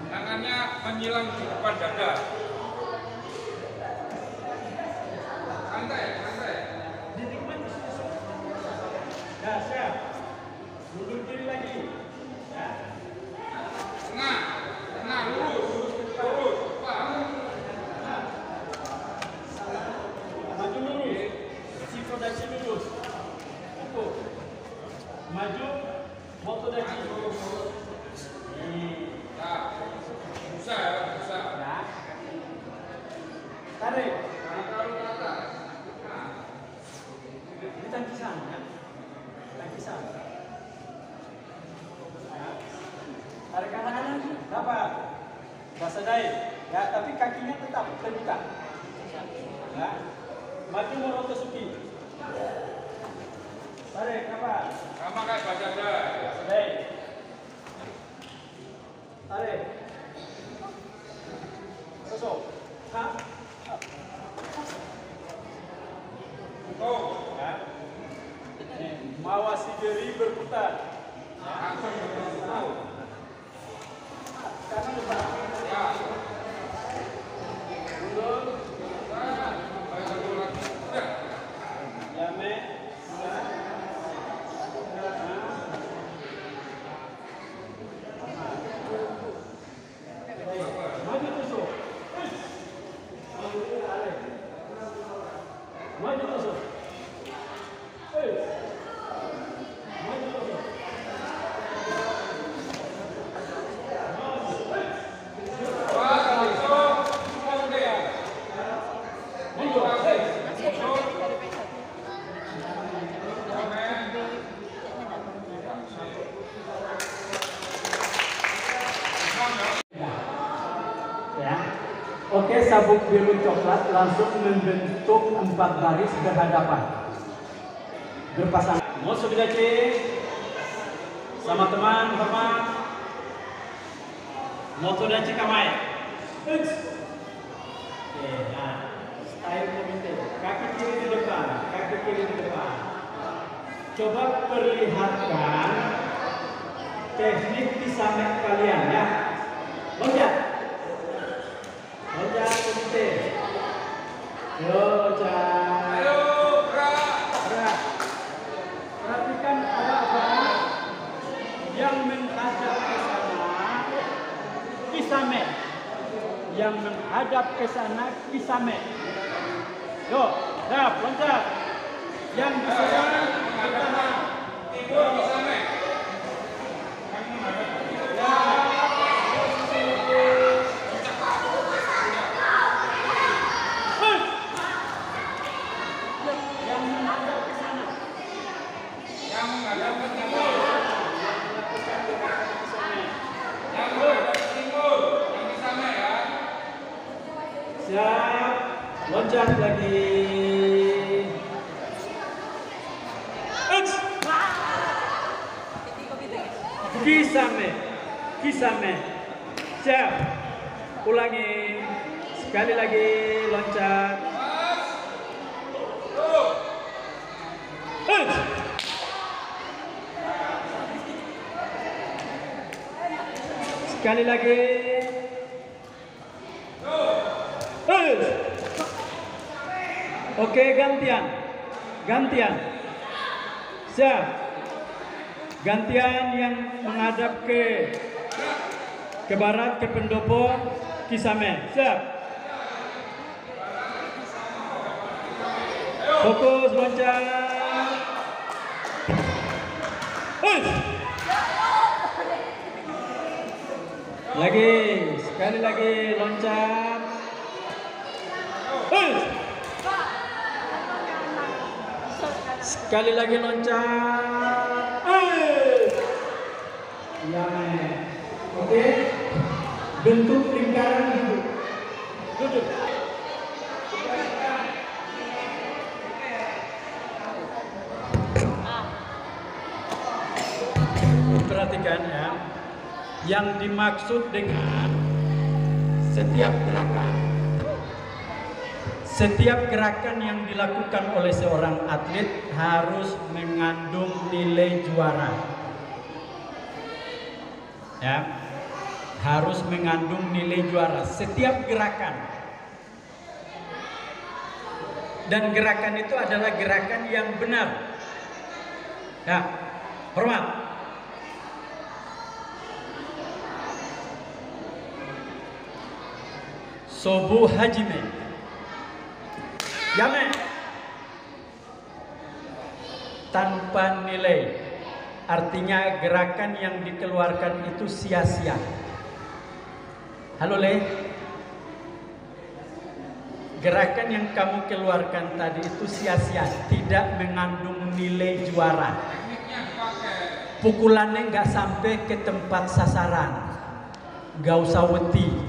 Tangannya menyilang di depan dada. Santai, santai. ya siap, mundur kiri lagi, ya. Tengah, lurus, Pak. Maju lurus, sipo dachi lurus, itu, maju, moto dachi lurus. Bisa ya, bisa. Ya. Tarik. Ini tangkisan ya. Tangkisan. Ya. Tarik kanan lagi. Dapat. Basadai. Ya, tapi kakinya tetap terbuka. Ya. Maju Morotosuki. Tarik dapat. Sama kayak Basada. Basadai. Tarik. Sosok. Ya. Mawasi diri berputar. Langsung berputar. Kanan depan. Ya. Mundur. Baik, satu lagi. Ya. Yame. Maju tusuk. Maju tusuk. Maju tusuk. Ya. Oke, sabuk biru coklat langsung membentuk 4 baris berhadapan. Berpasangan. Musuh dachi. Sama teman, hormat. Moto dachi kamae. Oke, nah. Style komite. Kaki kiri di depan, kaki kiri di depan. Coba perlihatkan teknik pisamek kalian ya. Loncat. Loncat komite. Loncat. Ayo, Gerak. Perhatikan ada apa yang menghadap ke sana, pisamek. Yang menghadap ke sana, pisamek. Yo, siap, loncat. Yang di sana, bertahan. tidur bisa mek. Ya, Kisame. Kisame. Siap. Ulangi. Sekali lagi loncat. Sekali lagi. Oke, gantian. Gantian. Siap. Gantian yang menghadap ke barat, ke pendopo, Kisame. Siap. Fokus loncat. Lagi, sekali lagi loncat. Sekali lagi loncat. Ya, oke. Bentuk lingkaran duduk. Duduk. Perhatikan ya. Yang dimaksud dengan setiap gerakan yang dilakukan oleh seorang atlet harus mengandung nilai juara. Ya, harus mengandung nilai juara setiap gerakan. Dan gerakan itu adalah gerakan yang benar. Ya, hormat. Sobu hajime. Yame. Tanpa nilai. Artinya gerakan yang dikeluarkan itu sia-sia. Halo Le. Gerakan yang kamu keluarkan tadi itu sia-sia, tidak mengandung nilai juara. Pukulannya nggak sampai ke tempat sasaran. Gak usah wedi.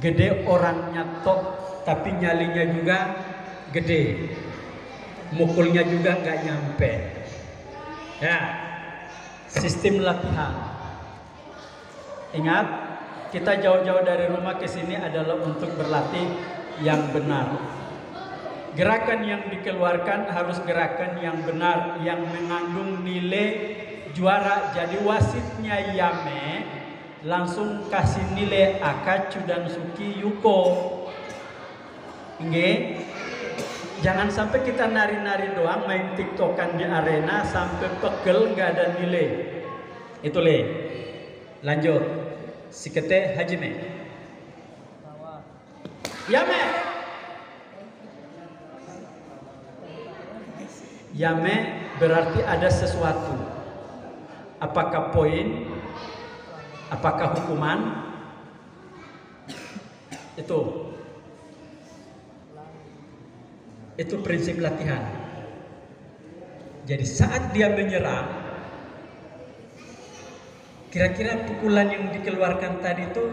Gede orangnya tok, tapi nyalinya juga gede. Mukulnya juga nggak nyampe. Ya, sistem latihan. Ingat, kita jauh-jauh dari rumah ke sini adalah untuk berlatih yang benar. Gerakan yang dikeluarkan harus gerakan yang benar, yang mengandung nilai juara. Jadi wasitnya Yame langsung kasih nilai Akacu dan Suki Yuko. Nge? Jangan sampai kita nari-nari doang, main tiktokan di arena sampai pegel nggak ada nilai. Itu Le. Lanjut. Sikete hajime. Yame. Yame berarti ada sesuatu. Apakah poin? Apakah hukuman? Itu prinsip latihan. Jadi saat dia menyerang, kira-kira pukulan yang dikeluarkan tadi itu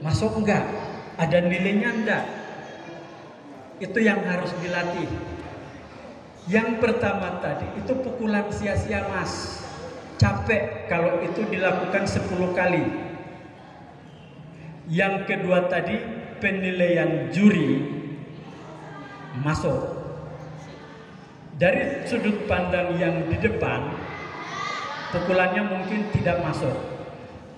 masuk enggak? Ada nilainya enggak? Itu yang harus dilatih. Yang pertama tadi itu pukulan sia-sia Mas. Capek kalau itu dilakukan 10 kali. Yang kedua tadi penilaian juri masuk. Dari sudut pandang yang di depan, pukulannya mungkin tidak masuk.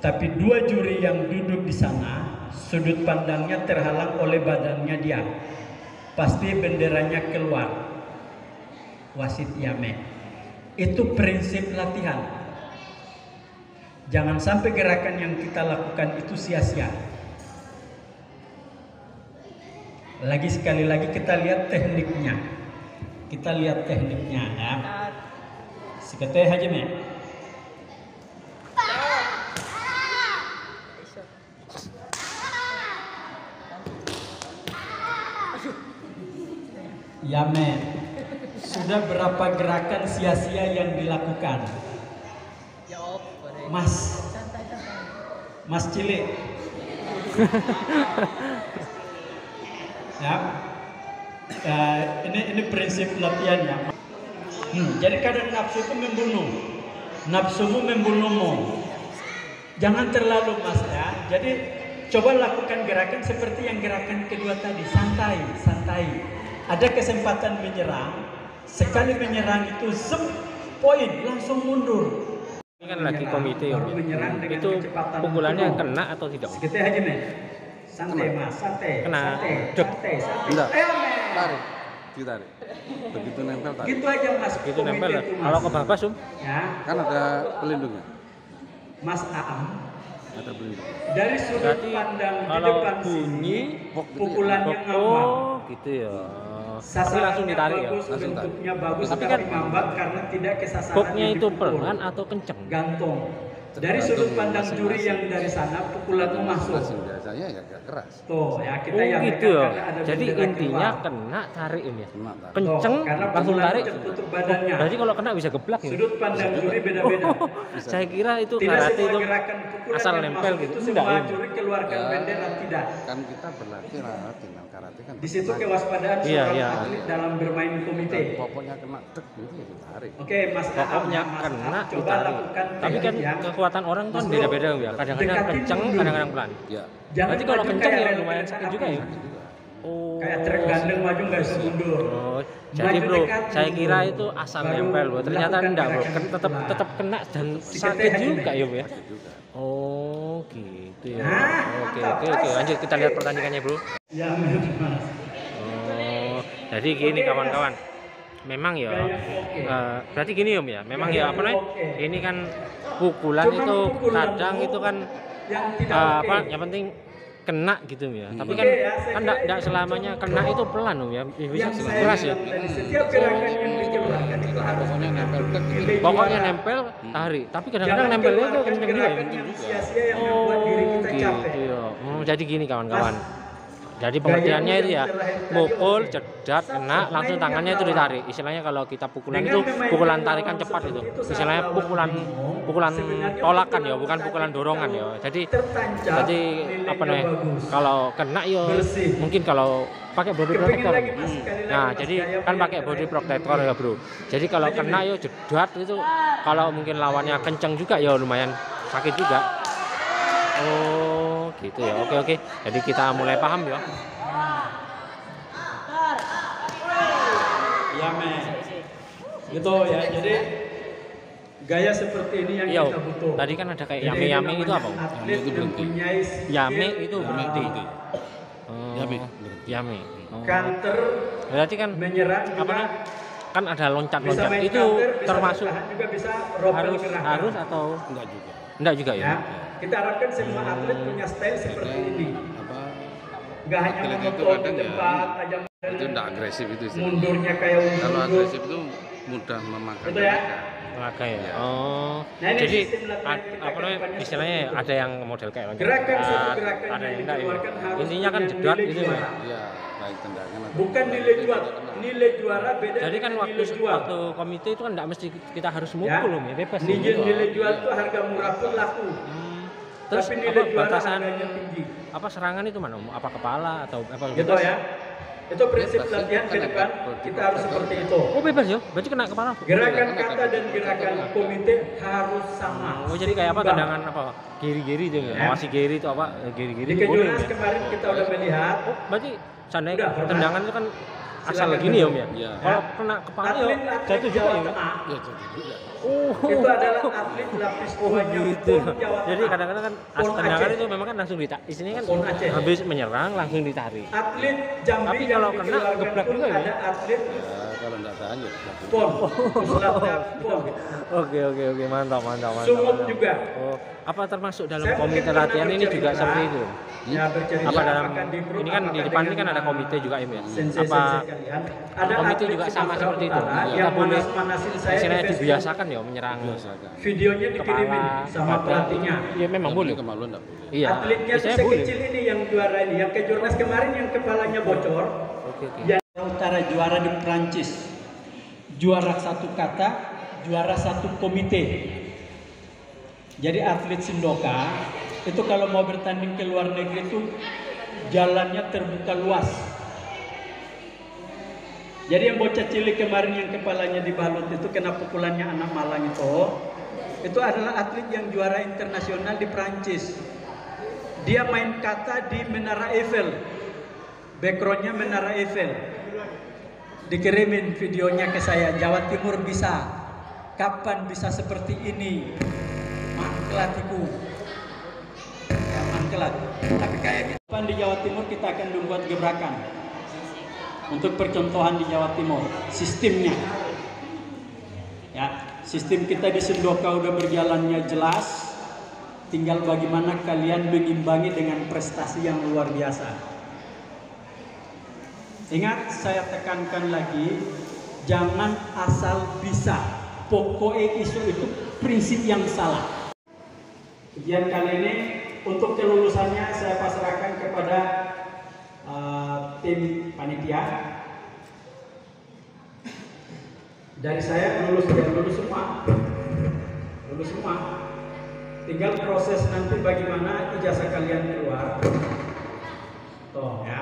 Tapi dua juri yang duduk di sana, sudut pandangnya terhalang oleh badannya dia. Pasti benderanya keluar. Wasit Yame. Itu prinsip latihan. Jangan sampai gerakan yang kita lakukan itu sia-sia. Lagi sekali lagi kita lihat tekniknya. Kita lihat tekniknya ya. Sikete hajime. Yame. Sudah berapa gerakan sia-sia yang dilakukan? Mas cilik. Ya. Ini prinsip latihannya. Jadi kadang nafsu itu membunuh. nafsumu membunuhmu. Jangan terlalu Mas ya. Jadi coba lakukan gerakan seperti yang gerakan kedua tadi, santai, santai. Ada kesempatan menyerang, sekali menyerang itu poin langsung mundur. Ini kan lagi komite ya. Itu pukulannya kena atau tidak? Sekitar aja men. Santai Mas, santai. Kena. Santai, santai. Enggak. Ayo men. Tarik. Ditarik. Begitu nempel tarik. Gitu aja Mas. Itu nempel. Komite itu, Mas. Kalau kebabas Ya, Kan ada pelindungnya. Mas Aam. Ada pelindung. Dari sudut berarti pandang di kalau depan bunyi sini, pok gitu ya? pukulannya ngambang. oh gitu ya. Tapi langsung ditarik ya. bagus, Langsung tarik. bentuknya bagus, Tapi tapi kan ngambang karena tidak ke sasaran Poknya yang itu dipukul. pelan atau kenceng? Gantung. Dari sudut pandang juri yang dari sana, pukulanmu masuk. Biasanya ya agak keras. Tuh, ya kita Oh yang gitu ya. karena ada Jadi bendera intinya keluar. kena tarik ini ya. Kena tarik. Kenceng karena langsung pukulan tarik. tertutup badannya. Berarti kalau kena bisa geblak ya. Sudut pandang juri beda-beda. Saya kira itu Tidak karate semua itu gerakan pukulan asal yang nempel masuk gitu. itu Enggak semua ya. juri keluarkan Ya. bendera, tidak. Kan kita berlatih dengan karate kan. Di situ kewaspadaan Iya, seorang iya. atlet dalam bermain komite. Pokoknya kena tek gitu ya ditarik. Oke, Mas Aam, Pokoknya Mas kena Aam, coba ditarik. lakukan Tapi kan teknik yang kekuatan orang kan Mas Bro, beda-beda ya. Kadang-kadang dekatin kenceng, dulu. kadang-kadang pelan. Ya. Jangan Berarti kalau maju kenceng kayak ya rel lumayan kereta sakit api. juga ya. Sakit juga. Oh. Kayak truk gandeng maju nggak bisa mundur. Oh, jadi Maju bro, dekat saya dulu. kira itu asal Baru nempel bro. Ternyata lakukan enggak bro, gerakan tetap pukulan. tetap kena dan Siketnya sakit aja, juga Nek. ya bro ya. Sakit juga. Oh gitu ya. Nah, Oke mantap. oke oke. Lanjut kita lihat pertandingannya bro. Ya, Mas. Oh, jadi gini kawan-kawan. Memang ya, berarti gini om ya. Memang ya apa namanya? Ini kan pukulan Cuma itu pukulan kadang itu kan yang tidak apa? oke. Yang penting kena gitu ya. Tapi Oke kan ya, saya kan kira enggak itu selamanya kena itu pelan om ya. Bisa yang saya keras ya. bilang tadi, setiap gerakan yang dikeluarkan itu harus Pokoknya nempel tek gitu. nilai Pokoknya juara. nempel tarik. Tapi kadang-kadang Jangan nempelnya itu keluarkan kenceng juga ya. gerakan yang sia-sia yang membuat diri kita capek. Gitu ya. Jadi gini kawan-kawan. Mas, Jadi pengertiannya itu ya gaya yang mukul, terakhir tadi, cedat, kena, langsung tangannya itu ditarik. Istilahnya kalau kita pukulan itu pukulan tarikan cepat itu. Istilahnya pukulan tolakan ya, bukan pukulan dorongan ya. Jadi apa namanya? Kalau kena ya mungkin kalau pakai body protector. Nah, jadi kan pakai body protector ya, Bro. Jadi kalau kena ya jedat itu kalau mungkin lawannya kenceng juga ya lumayan sakit juga. Oh, gitu ya. Oke oke. Jadi kita mulai paham ya. Ya men, gitu ya. Jadi gaya seperti ini yang Iya, kita butuh. tadi kan ada kayak Jadi yame-yame itu namanya apa? Om? atlet Yame itu berhenti. mempunyai skill, Yame itu berhenti. Oh, Yame, berhenti. Yame. Oh. counter, Berarti kan menyerang apa juga namanya? Kan ada bisa loncat-loncat. main Itu counter, bisa termasuk bertahan juga bisa ropel gerakan. harus atau Enggak juga. enggak juga ya? Ya, kita harapkan semua atlet punya style seperti ini. Apa? Gak hanya Atlet itu monoton kadang di ya, tempat aja Itu enggak agresif itu sih. mundurnya kayak Kalau undur. agresif itu mudah memakan Itu ya. mereka. Olahraga ya. Ya. Oh. Nah, ini Jadi sistem latihan kita apa namanya? kedepannya Istilahnya seperti itu. ada yang model kayak loncat. Gerakan satu gerakan ada yang yang enggak ya. dikeluarkan harus Intinya kan punya jedat nilai gitu ya. juara. Iya, baik tendangan atau Bukan nilai juara, nilai juara beda. Jadi kan dengan waktu nilai jual. komite itu kan enggak mesti kita harus Ya. mukul Om, ya bebas. Nilai, Ya. nilai jual itu harga murah pun laku. Terus Tapi apa nilai juara batasan harganya tinggi. apa serangan itu mana Om? Apa kepala atau apa? Gitu bebas? ya. Itu prinsip Bebas, latihan ke kan depan ada kita harus seperti itu. Oh bebas ya? Berarti kena kepala. Gerakan kata dan gerakan komite harus sama. Oh jadi kayak apa seimbang. tendangan apa? Giri-giri itu ya. Ya. Masih giri itu apa? Giri-giri Di itu boleh Kejurnas ya. kemarin kita udah melihat Oh, berarti seandainya Udah, pernah. tendangan itu kan asal Silakan gini ya Om ya. Iya. Kalau kena kepala ya atlet-atlet jatuh juga Jawa ya. Tengah Ya jadi juga. Oh. itu adalah atlet lapis Oh duanya gitu. PON Jawa Jadi Tengah. kadang-kadang kan PON tendangan Aceh. itu memang kan langsung ditarik. Di sini kan PON Aceh. habis menyerang langsung ditarik. Atlet Jambi Tapi yang kalau kena, dikeluarkan geblak pun juga ya? ada atlet Ya, kalau enggak tahan ya. PON, pesulapnya PON. Oke mantap. Sumut juga. Oh, apa termasuk dalam Saya komite mungkin latihan pernah ini juga bercerita. seperti itu? Ya bercerita Apa dalam apakah di grup, ini kan di apakah depan ini dengan kan ada komite juga Im ya? sensei-sensei Apa kalian. Ada komite atlet juga sama Sumatera seperti itu? Utara Kita yang boleh manas-manasin saya istilahnya di Facebook. dibiasakan ya menyerang Biasakan. Videonya dikirimin kepala sama badan. pelatihnya. Iya memang boleh. Kemaluan enggak boleh. Iya. Atletnya tuh biasanya boleh. sekecil ini yang juara ini, yang Kejurnas kemarin yang kepalanya bocor. Oke. Yang Utara juara di Prancis, juara satu kata, juara satu komite. Jadi atlet Sindoka itu kalau mau bertanding ke luar negeri itu jalannya terbuka luas. Jadi yang bocah cilik kemarin yang kepalanya dibalut itu kena pukulannya anak Malang itu, itu adalah atlet yang juara internasional di Prancis. Dia main kata di Menara Eiffel, backgroundnya Menara Eiffel. Dikirimin videonya ke saya, Jawa Timur bisa, kapan bisa seperti ini? Mangkelatiku, ya mangkelat. Tapi kayak gitu. Kapan di Jawa Timur kita akan membuat gebrakan untuk percontohan di Jawa Timur, sistemnya. Ya, sistem kita di Sendoka udah berjalannya jelas. Tinggal bagaimana kalian mengimbangi dengan prestasi yang luar biasa. Ingat, saya tekankan lagi, jangan asal bisa. Pokoknya isu itu prinsip yang salah. Ujian kali ini untuk kelulusannya saya pasrahkan kepada tim panitia. Dari saya lulus semua. Tinggal proses nanti bagaimana ijazah kalian keluar. Tuh ya.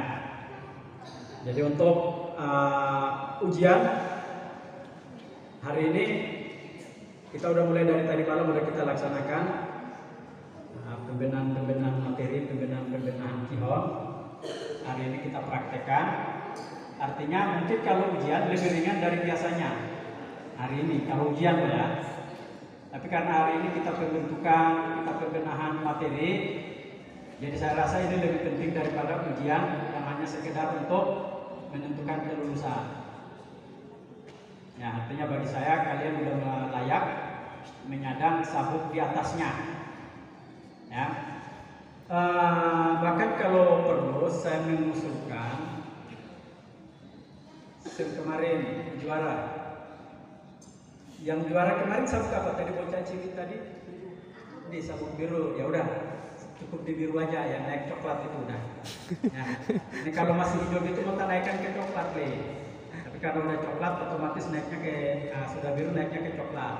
Jadi untuk ujian hari ini kita udah mulai dari tadi malam udah kita laksanakan pembenahan materi, pembenahan kihon. Hari ini kita praktekkan. Artinya mungkin kalau ujian lebih ringan dari biasanya. Hari ini kalau ujian ya. Tapi karena hari ini kita pembenahan materi, jadi saya rasa ini lebih penting daripada ujian yang hanya sekedar untuk menentukan kelulusan. Ya, artinya bagi saya kalian sudah layak menyandang sabuk di atasnya. Ya. Bahkan kalau perlu saya mengusulkan kemarin juara. Yang juara kemarin sabuk apa tadi bocah cilik tadi? Ini sabuk biru. Ya udah, cukup di biru aja ya, naik coklat itu udah. Nah, ini kalau masih hijau gitu mau naikkan ke coklat deh. Tapi kalau udah coklat otomatis naiknya ke sudah biru naiknya ke coklat.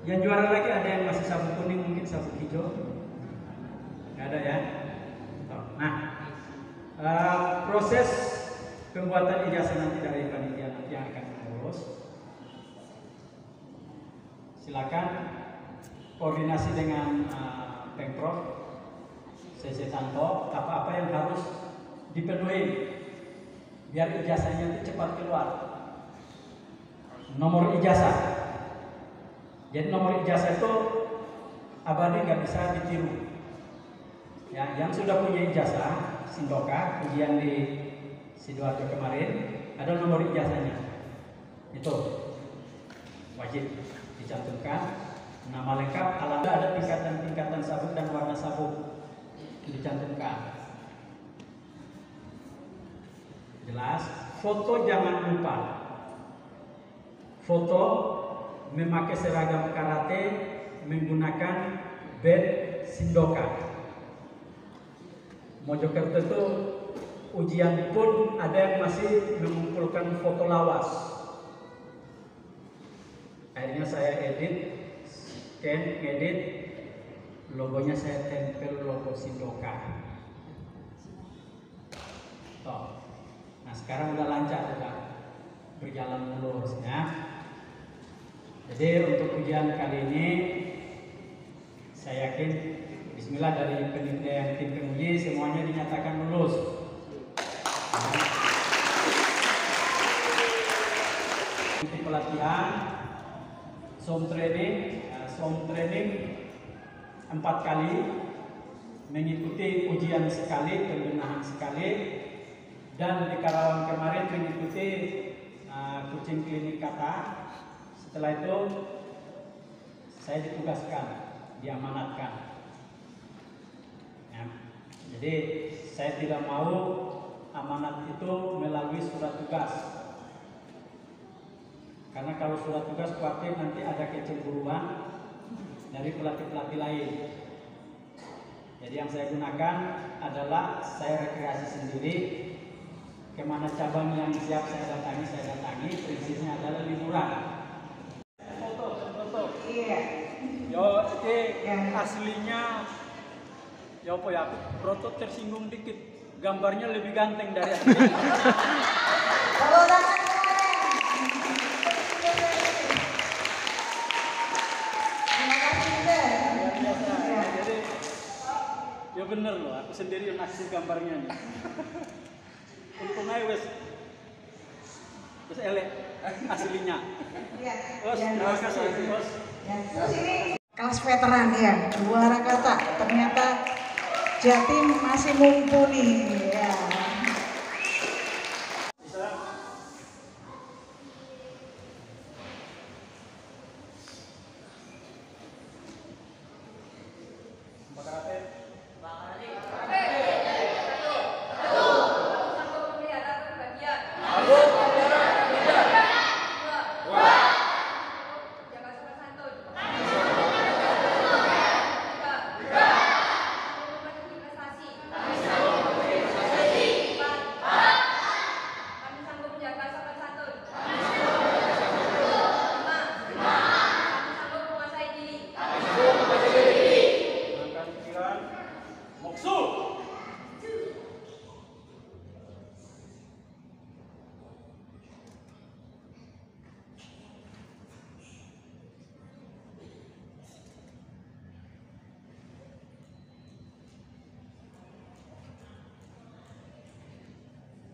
Yang juara lagi ada yang masih sabuk kuning mungkin sabuk hijau. Nggak ada ya. Nah, proses pembuatan ijazah nanti dari panitia nanti yang akan mengurus. Silakan koordinasi dengan Pemprov, CC Tanto, apa-apa yang harus dipenuhi biar ijazahnya itu cepat keluar. Nomor ijazah. Jadi nomor ijazah itu abadi nggak bisa ditiru. Ya, yang sudah punya ijazah Sindoka ujian di Sidoarjo kemarin ada nomor ijazahnya. Itu wajib dicantumkan nama lengkap, alhamdulillah ada tingkatan sabuk dan warna sabuk dicantumkan. Jelas, foto jangan lupa. Foto memakai seragam karate menggunakan bed Sindoka. Mojokerto itu ujian pun ada yang masih mengumpulkan foto lawas. Akhirnya saya edit, logonya saya tempel logo Sindoka. Toh. Nah sekarang udah lancar, udah berjalan mulus ya. Jadi untuk ujian kali ini saya yakin Bismillah dari penilaian tim penguji semuanya dinyatakan lulus. Untuk pelatihan Som training 4 kali, mengikuti ujian sekali, pembenahan sekali, dan di Karawang kemarin mengikuti coaching klinik kata. Setelah itu saya ditugaskan, diamanatkan. Ya. Jadi saya tidak mau amanat itu melalui surat tugas. Karena kalau surat tugas khawatir nanti ada kecemburuan dari pelatih-pelatih lain. Jadi yang saya gunakan adalah saya rekreasi sendiri. Kemana cabang yang siap saya datangi. Prinsipnya adalah liburan. Foto. Iya. Yo, ini aslinya. Ya apa ya? Rotot tersinggung dikit. Gambarnya lebih ganteng dari aslinya. hasil gambarnya nih. Untuk naik wes elek aslinya. Bos, terima kasih bos. Terus ini kelas veteran ya, juara kata. Ternyata Jatim masih mumpuni ya.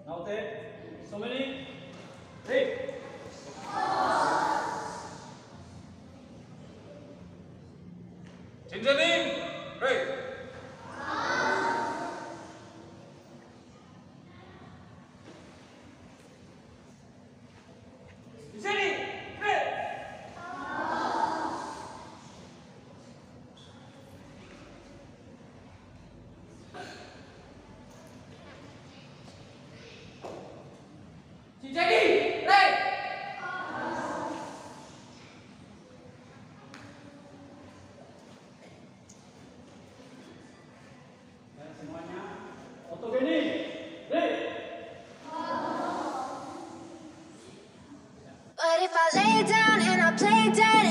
Now take so many. Hey. Jinjaning, break. Di sini. Break. Jinjaning, break. Semuanya otogeni. Break. But if I lay down and I play dead